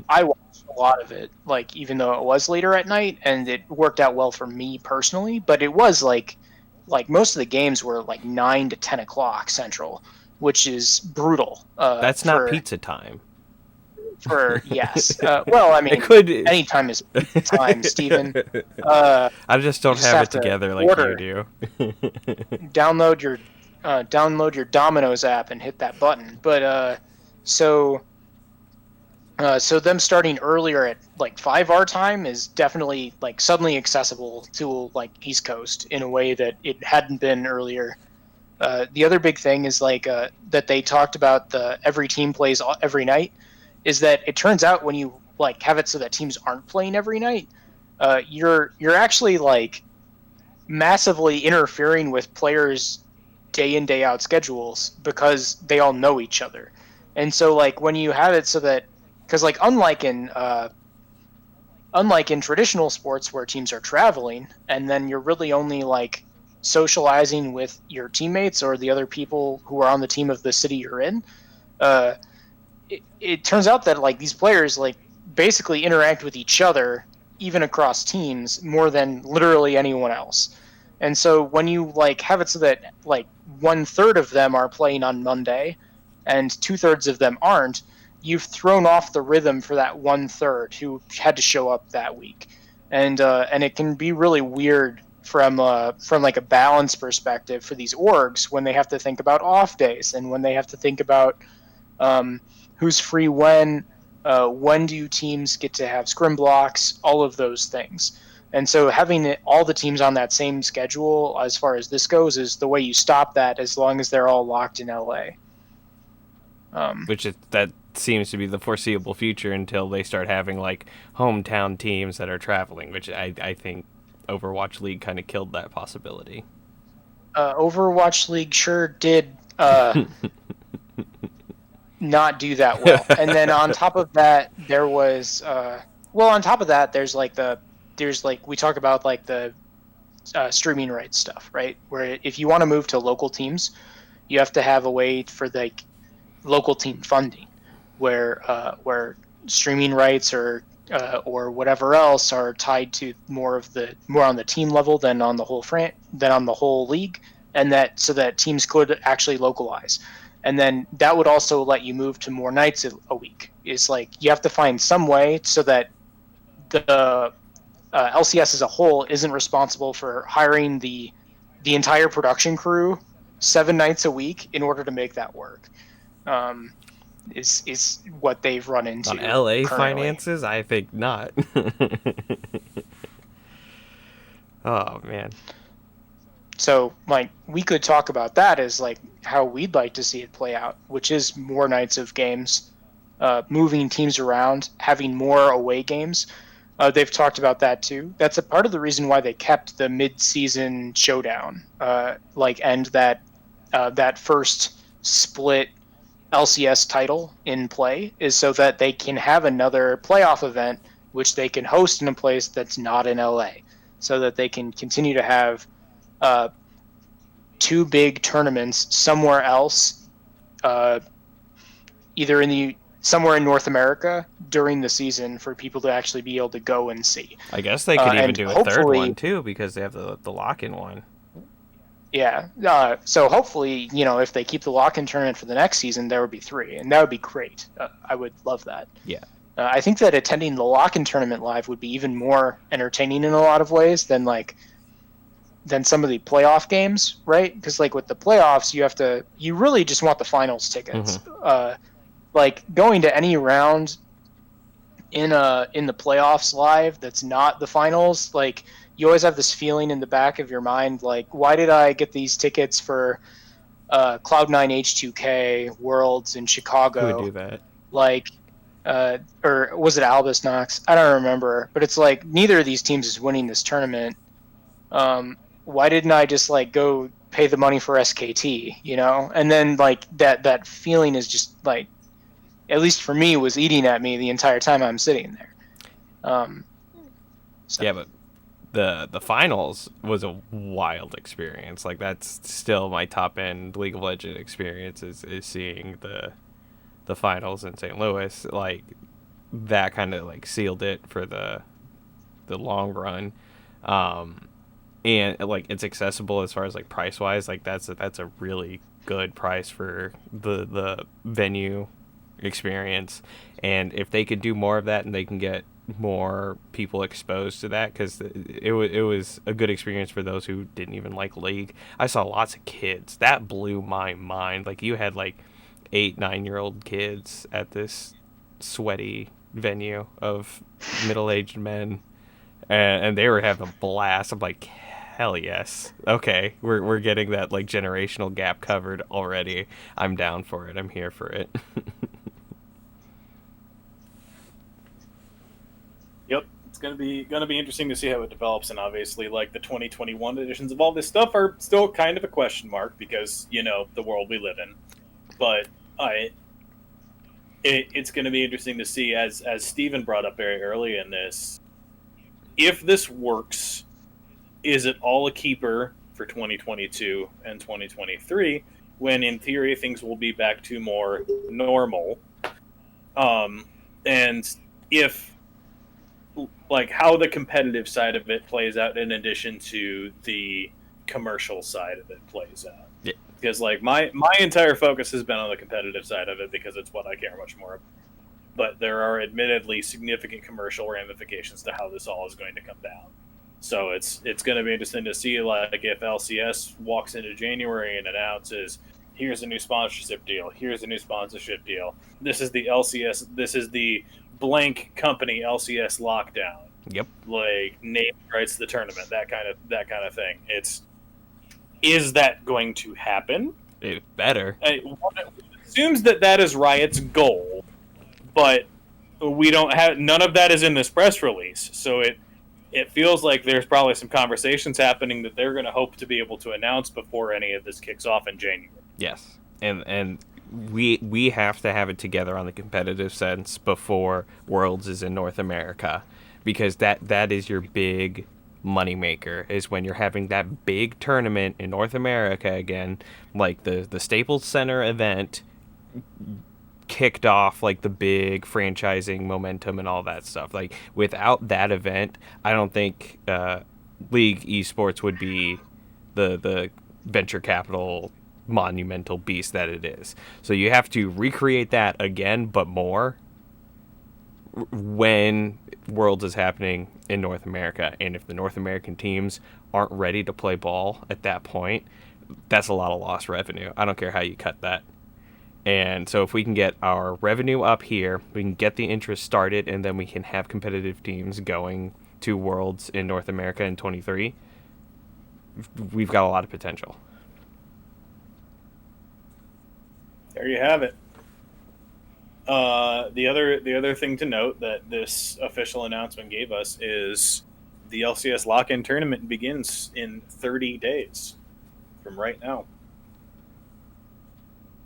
I watched a lot of it, like even though it was later at night, and it worked out well for me personally, but it was like most of the games were like 9 to 10 o'clock Central, which is brutal. That's not pizza time. Yes. Well, I mean, any time is time, Steven. I just don't have it together like you do. Download your Domino's app and hit that button. But so them starting earlier at like 5 our time is definitely like suddenly accessible to like East Coast in a way that it hadn't been earlier. The other big thing is like that they talked about the every team plays every night, is that it turns out when you like have it so that teams aren't playing every night, you're actually like massively interfering with players' day in day out schedules because they all know each other. And so like when you have it so that, because like unlike in traditional sports where teams are traveling and then you're really only like socializing with your teammates or the other people who are on the team of the city you're in, it turns out that like these players like basically interact with each other even across teams more than literally anyone else. And so when you like have it so that like 1/3 of them are playing on Monday and 2/3 of them aren't, you've thrown off the rhythm for that 1/3 who had to show up that week. And it can be really weird from like a balance perspective for these orgs when they have to think about off days and when they have to think about who's free when do teams get to have scrim blocks, all of those things. And so having all the teams on that same schedule as far as this goes is the way you stop that, as long as they're all locked in LA. That seems to be the foreseeable future until they start having like hometown teams that are traveling, which I think Overwatch League kind of killed that possibility. Overwatch League sure did not do that well. And then on top of that, there was on top of that, there's like we talk about like the streaming rights stuff, right? Where if you want to move to local teams, you have to have a way for like local team funding, where streaming rights or whatever else are tied to more on the team level than on the whole league, and that so that teams could actually localize. And then that would also let you move to more nights a week. It's like you have to find some way so that the LCS as a whole isn't responsible for hiring the entire production crew 7 nights a week in order to make that work. Is what they've run into on LA currently. finances. I think not. Oh man. So, like, we could talk about that as, like, how we'd like to see it play out, which is more nights of games, moving teams around, having more away games. They've talked about that, too. That's a part of the reason why they kept the mid-season showdown, and that first split LCS title in play, is so that they can have another playoff event, which they can host in a place that's not in LA, so that they can continue to have 2 big tournaments somewhere else, either somewhere in North America during the season for people to actually be able to go and see. I guess they could even do a third hopefully- one too, because they have the lock-in one. Yeah. So hopefully, if they keep the lock-in tournament for the next season, there would be 3, and that would be great. I would love that. Yeah. I think that attending the lock-in tournament live would be even more entertaining in a lot of ways than some of the playoff games, right? Because like with the playoffs, you really just want the finals tickets. Mm-hmm. Like going to any round in the playoffs live that's not the finals, like you always have this feeling in the back of your mind, like, why did I get these tickets for Cloud9 H2K Worlds in Chicago? Who would do that? Like, or was it Albus Knox? I don't remember. But it's like neither of these teams is winning this tournament. Why didn't I just like go pay the money for SKT? And then like that feeling is just like, at least for me, was eating at me the entire time I'm sitting there. Yeah, but the finals was a wild experience. Like that's still my top end League of Legends experience is seeing the finals in St. Louis. Like that kind of like sealed it for the long run. And like it's accessible as far as like price wise. Like that's a really good price for the venue experience. And if they could do more of that and they can get more people exposed to that, because it was a good experience for those who didn't even like League. I saw lots of kids. That blew my mind. Like you had like 8-9-year-old kids at this sweaty venue of middle-aged men, and they were having a blast. I'm like, hell yes. Okay, we're getting that like generational gap covered already. I'm down for it. I'm here for it. Yep, it's gonna be interesting to see how it develops, and obviously, like the 2021 editions of all this stuff are still kind of a question mark because the world we live in. But it's going to be interesting to see, as Steven brought up very early in this, if this works. Is it all a keeper for 2022 and 2023 when in theory things will be back to more normal? And if like how the competitive side of it plays out in addition to the commercial side of it plays out. Yeah. Because like my entire focus has been on the competitive side of it because it's what I care much more about. But there are admittedly significant commercial ramifications to how this all is going to come down. So it's going to be interesting to see like if LCS walks into January and announces, here's a new sponsorship deal, here's a new sponsorship deal. This is the LCS, this is the blank company LCS lockdown. Yep. Like name rights to the tournament, that kind of thing. Is that going to happen? It better. It assumes that is Riot's goal, but we don't have none of that is in this press release. So it feels like there's probably some conversations happening that they're going to hope to be able to announce before any of this kicks off in January. Yes, and we have to have it together on the competitive sense before Worlds is in North America, because that is your big moneymaker, is when you're having that big tournament in North America again, like the Staples Center event kicked off like the big franchising momentum and all that stuff. Like without that event, I don't think League Esports would be the venture capital monumental beast that it is. So you have to recreate that again, but more when Worlds is happening in North America. And if the North American teams aren't ready to play ball at that point, that's a lot of lost revenue. I don't care how you cut that. And so if we can get our revenue up here, we can get the interest started, and then we can have competitive teams going to Worlds in North America in 23, we've got a lot of potential. There you have it. The other thing to note that this official announcement gave us is the LCS lock-in tournament begins in 30 days from right now.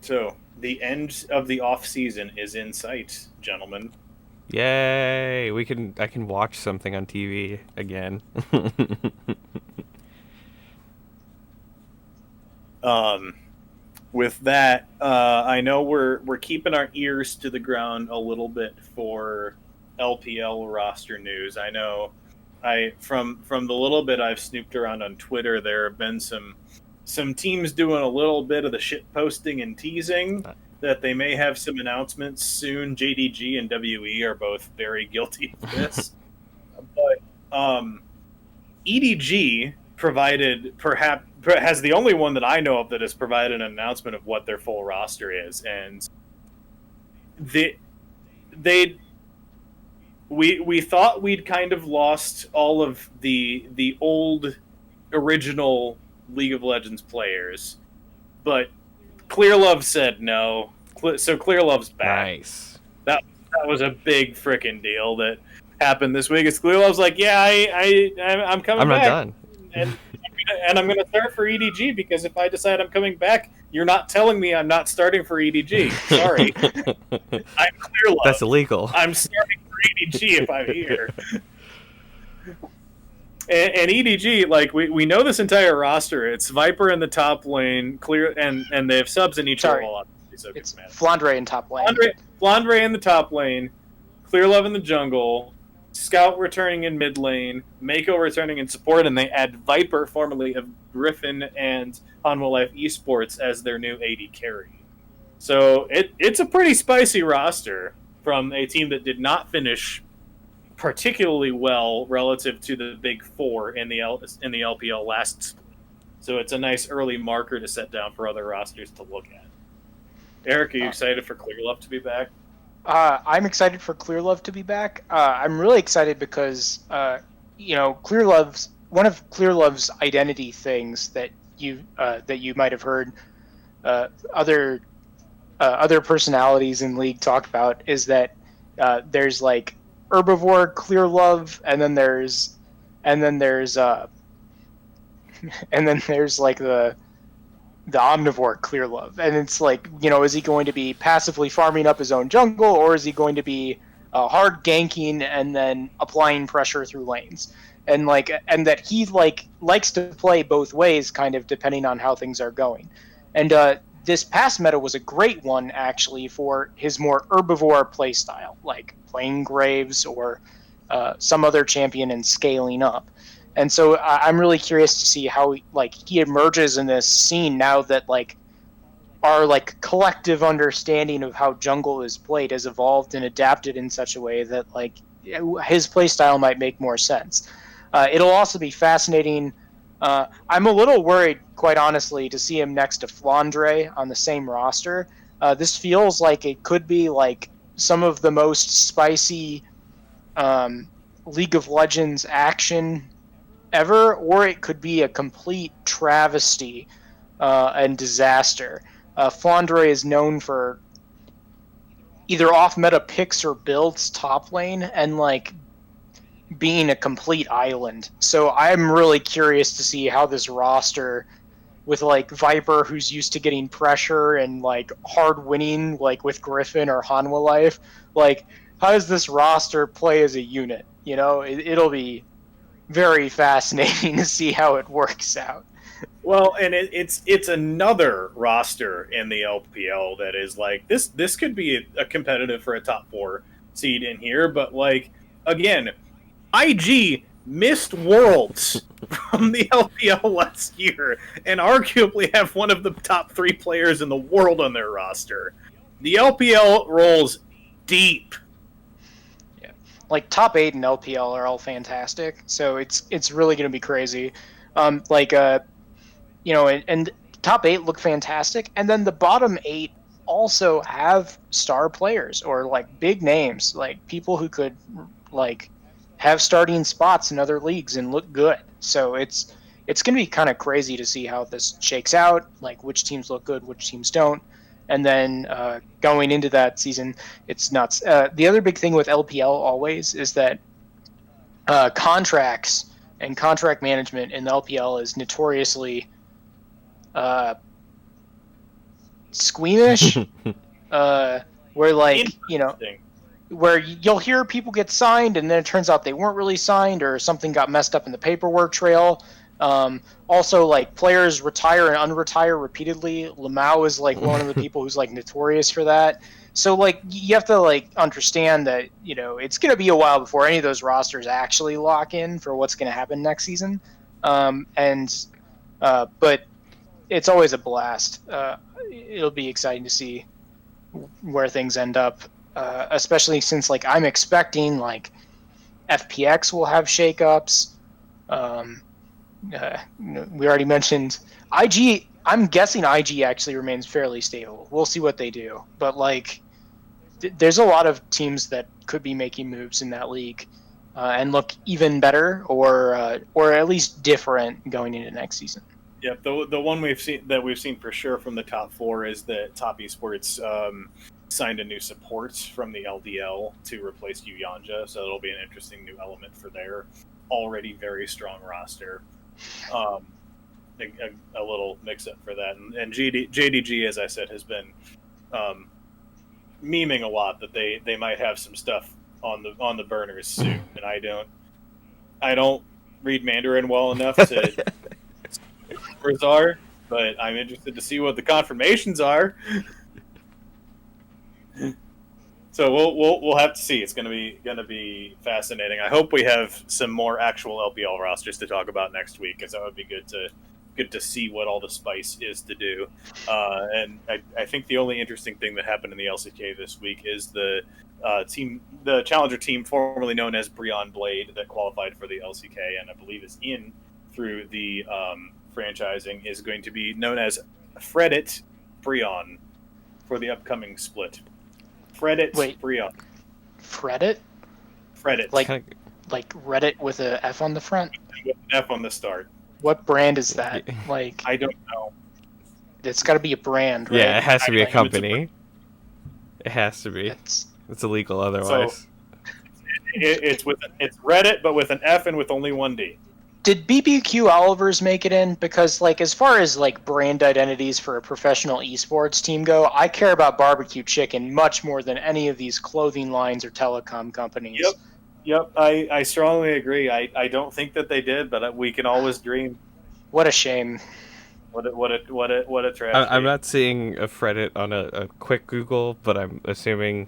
So the end of the off season is in sight, gentlemen. Yay! I can watch something on TV again. With that, I know we're keeping our ears to the ground a little bit for LPL roster news. I know from the little bit I've snooped around on Twitter, there have been some teams doing a little bit of the shit posting and teasing that they may have some announcements soon. JDG and WE are both very guilty of this. But EDG has the only one that I know of that has provided an announcement of what their full roster is, and we thought we'd kind of lost all of the old original League of Legends players, but Clearlove said no, so Clearlove's back. Nice. That was a big frickin' deal that happened this week. It's Clearlove's like, yeah, I'm coming I'm back. not done. And I'm going to start for EDG, because if I decide I'm coming back, you're not telling me I'm not starting for EDG. Sorry. I'm Clearlove. That's illegal. I'm starting for EDG if I'm here. And EDG, like, we know this entire roster. It's Viper in the top lane, Clear, and they have subs in each role. So it's Flandre in top lane. Flandre in the top lane, Clearlove in the jungle, Scout returning in mid lane, Mako returning in support, and they add Viper, formerly of Griffin and Hanwha Life Esports, as their new AD carry. So it's a pretty spicy roster from a team that did not finish particularly well relative to the big four in the LPL last. So it's a nice early marker to set down for other rosters to look at. Eric, are you excited for Clearlove to be back? I'm excited for Clearlove to be back. I'm really excited because, Clearlove's one of Clearlove's identity things that you might have heard other personalities in League talk about is that there's like Herbivore Clearlove, and then there's like the Omnivore Clearlove, and it's like, is he going to be passively farming up his own jungle, or is he going to be hard ganking and then applying pressure through lanes, and that he likes to play both ways, kind of depending on how things are going. And this past meta was a great one actually for his more herbivore playstyle, like playing Graves or some other champion and scaling up. And so I'm really curious to see how he emerges in this scene now that our collective understanding of how jungle is played has evolved and adapted in such a way that his playstyle might make more sense. It'll also be fascinating. I'm a little worried, quite honestly, to see him next to Flandre on the same roster. This feels like it could be some of the most spicy League of Legends action ever, or it could be a complete travesty and disaster. Flandre is known for either off-meta picks or builds top lane, and being a complete island. So I'm really curious to see how this roster, with like Viper, who's used to getting pressure and like hard winning, like with Griffin or Hanwha Life, like how does this roster play as a unit? It'll be very fascinating to see how it works out. Well, and it's another roster in the LPL that is like this. This could be a competitive for a top 4 seed in here, but like again, IG missed Worlds from the LPL last year, and arguably have one of the top 3 players in the world on their roster. The LPL rolls deep. Yeah, like top 8 in LPL are all fantastic, so it's really going to be crazy. And top 8 look fantastic, and then the bottom 8 also have star players or like big names, like people who could like have starting spots in other leagues and look good. So it's going to be kind of crazy to see how this shakes out, like which teams look good, which teams don't. And then going into that season, it's nuts. The other big thing with LPL always is that contracts and contract management in the LPL is notoriously squeamish, where like where you'll hear people get signed and then it turns out they weren't really signed or something got messed up in the paperwork trail. Also, like players retire and unretire repeatedly. Lamau is like one of the people who's like notorious for that. So like you have to like understand that it's going to be a while before any of those rosters actually lock in for what's going to happen next season. But it's always a blast. It'll be exciting to see where things end up, especially since like I'm expecting like FPX will have shakeups. We already mentioned IG. I'm guessing IG actually remains fairly stable. We'll see what they do, but like there's a lot of teams that could be making moves in that league and look even better or at least different going into next season. Yep, the one we've seen for sure from the top 4 is that Top Esports signed a new support from the LDL to replace Yuyanja, so it'll be an interesting new element for their already very strong roster. A little mix-up for that, and JDG, as I said, has been memeing a lot that they might have some stuff on the burners soon, and I don't read Mandarin well enough to. Are, but I'm interested to see what the confirmations are. So we'll have to see. It's gonna be fascinating. I hope we have some more actual LPL rosters to talk about next week, because that would be good to see what all the spice is to do. And I think the only interesting thing that happened in the LCK this week is the challenger team formerly known as Breon Blade that qualified for the LCK and I believe is in through the franchising is going to be known as Fredit Breon for the upcoming split. Fredit Breon. Fredit? Fredit. Like Reddit with a F on the front? With an F on the start. What brand is that? Like I don't know. It's got to be a brand, right? Yeah, it has to be a company. It has to be. It's illegal otherwise. So, it's Reddit, but with an F and with only one D. Did BBQ Oliver's make it in? Because, like, as far as like brand identities for a professional esports team go, I care about barbecue chicken much more than any of these clothing lines or telecom companies. Yep. I strongly agree. I don't think that they did, but we can always dream. What a shame. What a tragedy. I'm not seeing a Reddit on a quick Google, but I'm assuming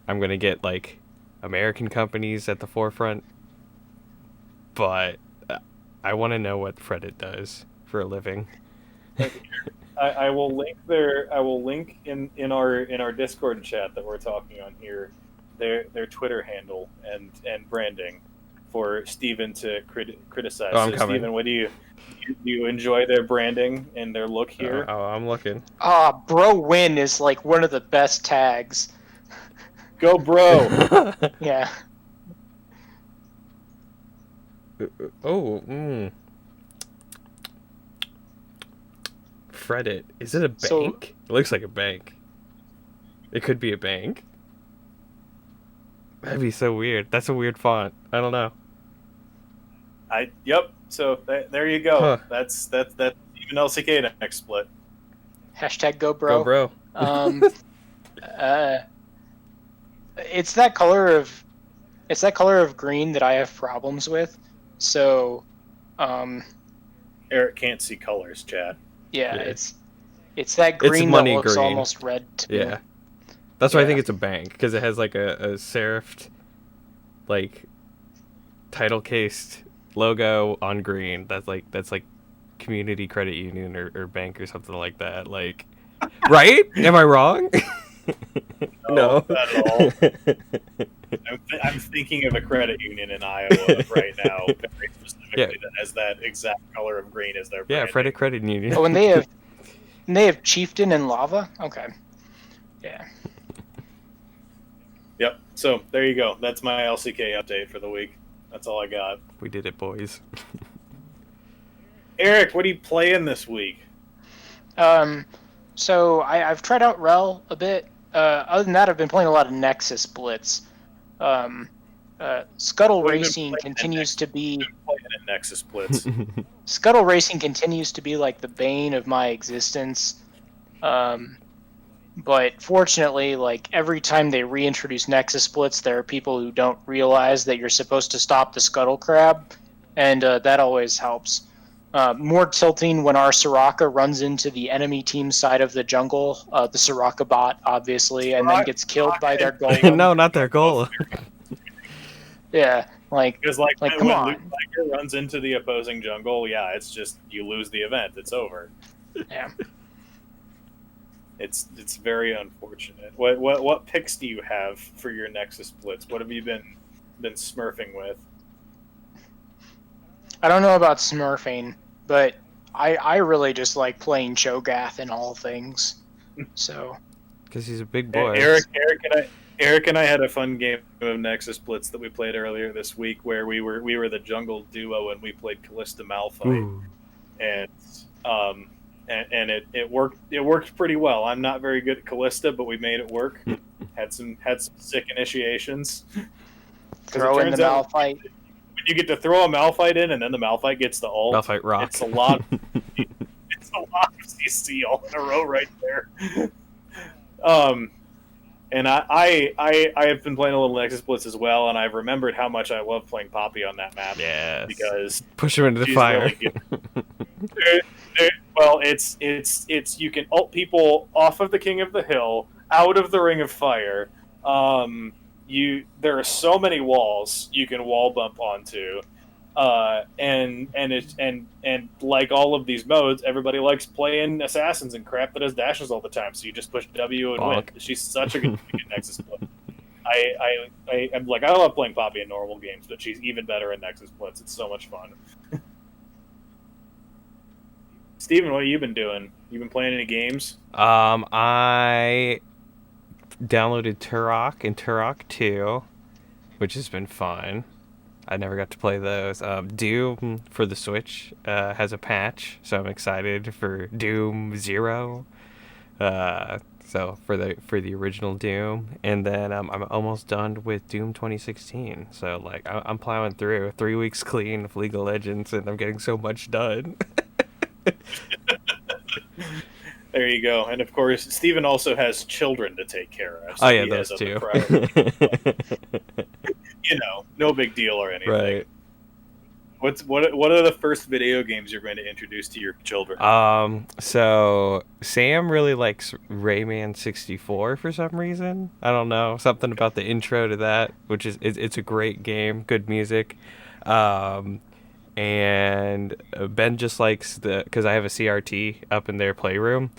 I'm gonna get like American companies at the forefront. But I want to know what Reddit does for a living. I will link there. I will link in our Discord chat that we're talking on here their Twitter handle and branding for Steven to criticize. Oh, I'm so coming. Steven, what do you enjoy their branding and their look here? Oh, I'm looking. Bro Win is like one of the best tags. Go bro. Yeah. Reddit. Is it a bank? It looks like a bank. It could be a bank. That'd be so weird. That's a weird font. I don't know. Yep. So there you go. Huh. That's even LCK next split. Hashtag go bro. Go, bro. It's that color of green that I have problems with. So, Eric can't see colors, Chad. yeah, Yeah. it's that green that money looks green. almost red to me. Yeah. That's why I Yeah. think it's a bank, because it has like a serifed, like, title cased logo on green. That's like community credit union or bank or something like that. Like, right? Am I wrong? No, not at all. I'm thinking of a credit union in Iowa right now, very specifically that has that exact color of green as their branding. Yeah, credit union. Oh, and they have Chieftain and Lava? Okay. Yeah. Yep. So there you go. That's my LCK update for the week. That's all I got. We did it, boys. Eric, what are you playing this week? So I've tried out Rel a bit. Other than that, I've been playing a lot of Nexus Blitz. Scuttle Racing continues to be playing in Nexus Blitz. Scuttle Racing continues to be like the bane of my existence. But fortunately, like every time they reintroduce Nexus Blitz, there are people who don't realize that you're supposed to stop the Scuttle Crab, and that always helps. More tilting when our Soraka runs into the enemy team side of the jungle, the Soraka bot, obviously, and then gets killed by their golem. No, not their goal. Yeah, Because like come when on. Luke Tiger runs into the opposing jungle, yeah, it's just you lose the event. It's over. Yeah. It's very unfortunate. What picks do you have for your Nexus Blitz? What have you been smurfing with? I don't know about smurfing, but I really just like playing Cho'Gath in all things. So Because he's a big boy. Eric and I had a fun game of Nexus Blitz that we played earlier this week where we were the jungle duo and we played Callista Malphite. Ooh. And it worked pretty well. I'm not very good at Callista, but we made it work. had some sick initiations. throw in the Malphite. When you get to throw a Malphite in, and then the Malphite gets the ult. Malphite rock. It's a lot. It's a lot of CC all in a row right there. And I have been playing a little Nexus Blitz as well, and I've remembered how much I love playing Poppy on that map. Yes. Because push him into the she's fire. Really well, it's you can ult people off of the King of the Hill, out of the Ring of Fire. There are so many walls you can wall bump onto, and like all of these modes, everybody likes playing assassins and crap that has dashes all the time. So you just push W and win. She's such a good Nexus Blitz. I'm like, I love playing Poppy in normal games, but she's even better in Nexus Blitz. It's so much fun. Steven, what have you been doing? You been playing any games? I downloaded Turok and Turok 2, which has been fun. I never got to play those. Doom for the Switch has a patch, so I'm excited for Doom 0. So for the original Doom, and then I'm almost done with Doom 2016. So like I'm plowing through 3 weeks clean of League of Legends, and I'm getting so much done. There you go. And of course, Steven also has children to take care of. So Oh yeah, he has those other two. priorities. You know, no big deal or anything. Right. What are the first video games you're going to introduce to your children? So Sam really likes Rayman 64 for some reason. I don't know, something about the intro to that, which is it's a great game, good music. And Ben just likes because I have a CRT up in their playroom,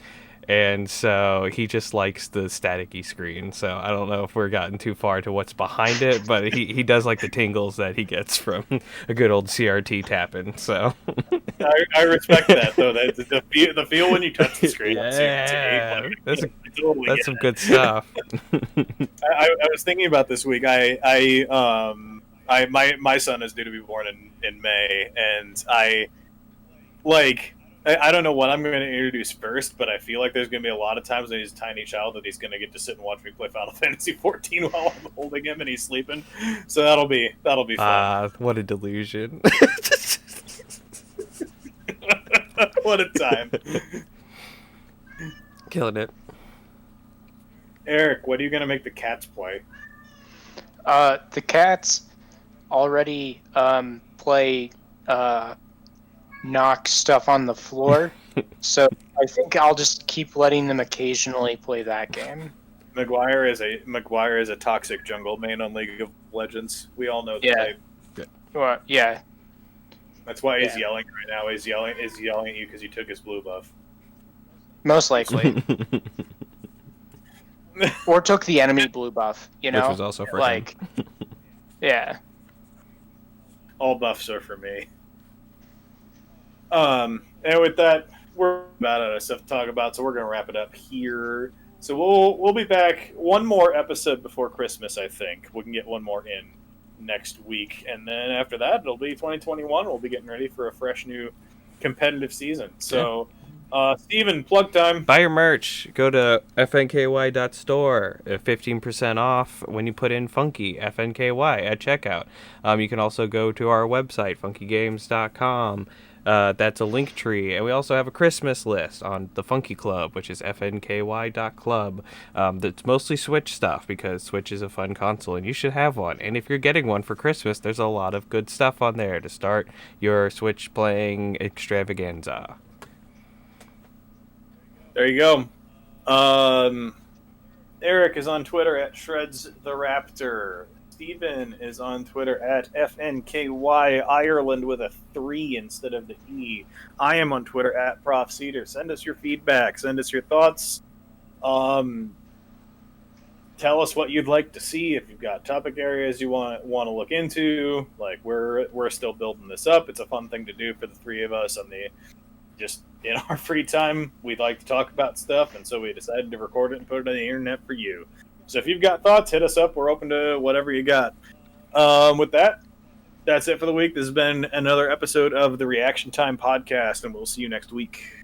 and so he just likes the staticky screen. So I don't know if we're gotten too far to what's behind it, but he does like the tingles that he gets from a good old CRT tapping. So I respect that though. That the feel when you touch the screen. Yeah, that's totally some good stuff. I was thinking about this week. My son is due to be born in May, and I like I don't know what I'm going to introduce first, but I feel like there's going to be a lot of times when he's a tiny child that he's going to get to sit and watch me play Final Fantasy 14 while I'm holding him and he's sleeping. So that'll be fun. What a delusion. What a time. Killing it. Eric, what are you going to make the cats play? The cats already play knock stuff on the floor, so I think I'll just keep letting them occasionally play that game. McGuire is a toxic jungle main on League of Legends. We all know that. Yeah. Well, yeah. That's why he's yelling right now. He's yelling at you because you took his blue buff. Most likely. Or took the enemy blue buff, you know? Which was also for him. Yeah. All buffs are for me. And with that, we're about out of stuff to talk about, so we're going to wrap it up here. So we'll be back one more episode before Christmas, I think. We can get one more in next week, and then after that, it'll be 2021. We'll be getting ready for a fresh new competitive season. So, Steven, plug time. Buy your merch. Go to fnky.store. 15% off when you put in Funky, FNKY, at checkout. You can also go to our website, funkygames.com. That's a link tree. And we also have a Christmas list on the Funky Club, which is fnky.club. That's mostly Switch stuff because Switch is a fun console and you should have one. And if you're getting one for Christmas, there's a lot of good stuff on there to start your Switch playing extravaganza. There you go. Eric is on Twitter at ShredsTheRaptor. Steven is on Twitter at FNKY Ireland with a 3 instead of the E. I am on Twitter at Prof. Cedar. Send us your feedback. Send us your thoughts. Tell us what you'd like to see. If you've got topic areas you want to look into, like we're still building this up. It's a fun thing to do for the three of us just in our free time. We'd like to talk about stuff, and so we decided to record it and put it on the internet for you. So if you've got thoughts, hit us up. We're open to whatever you got. With that, that's it for the week. This has been another episode of the Reaction Time Podcast, and we'll see you next week.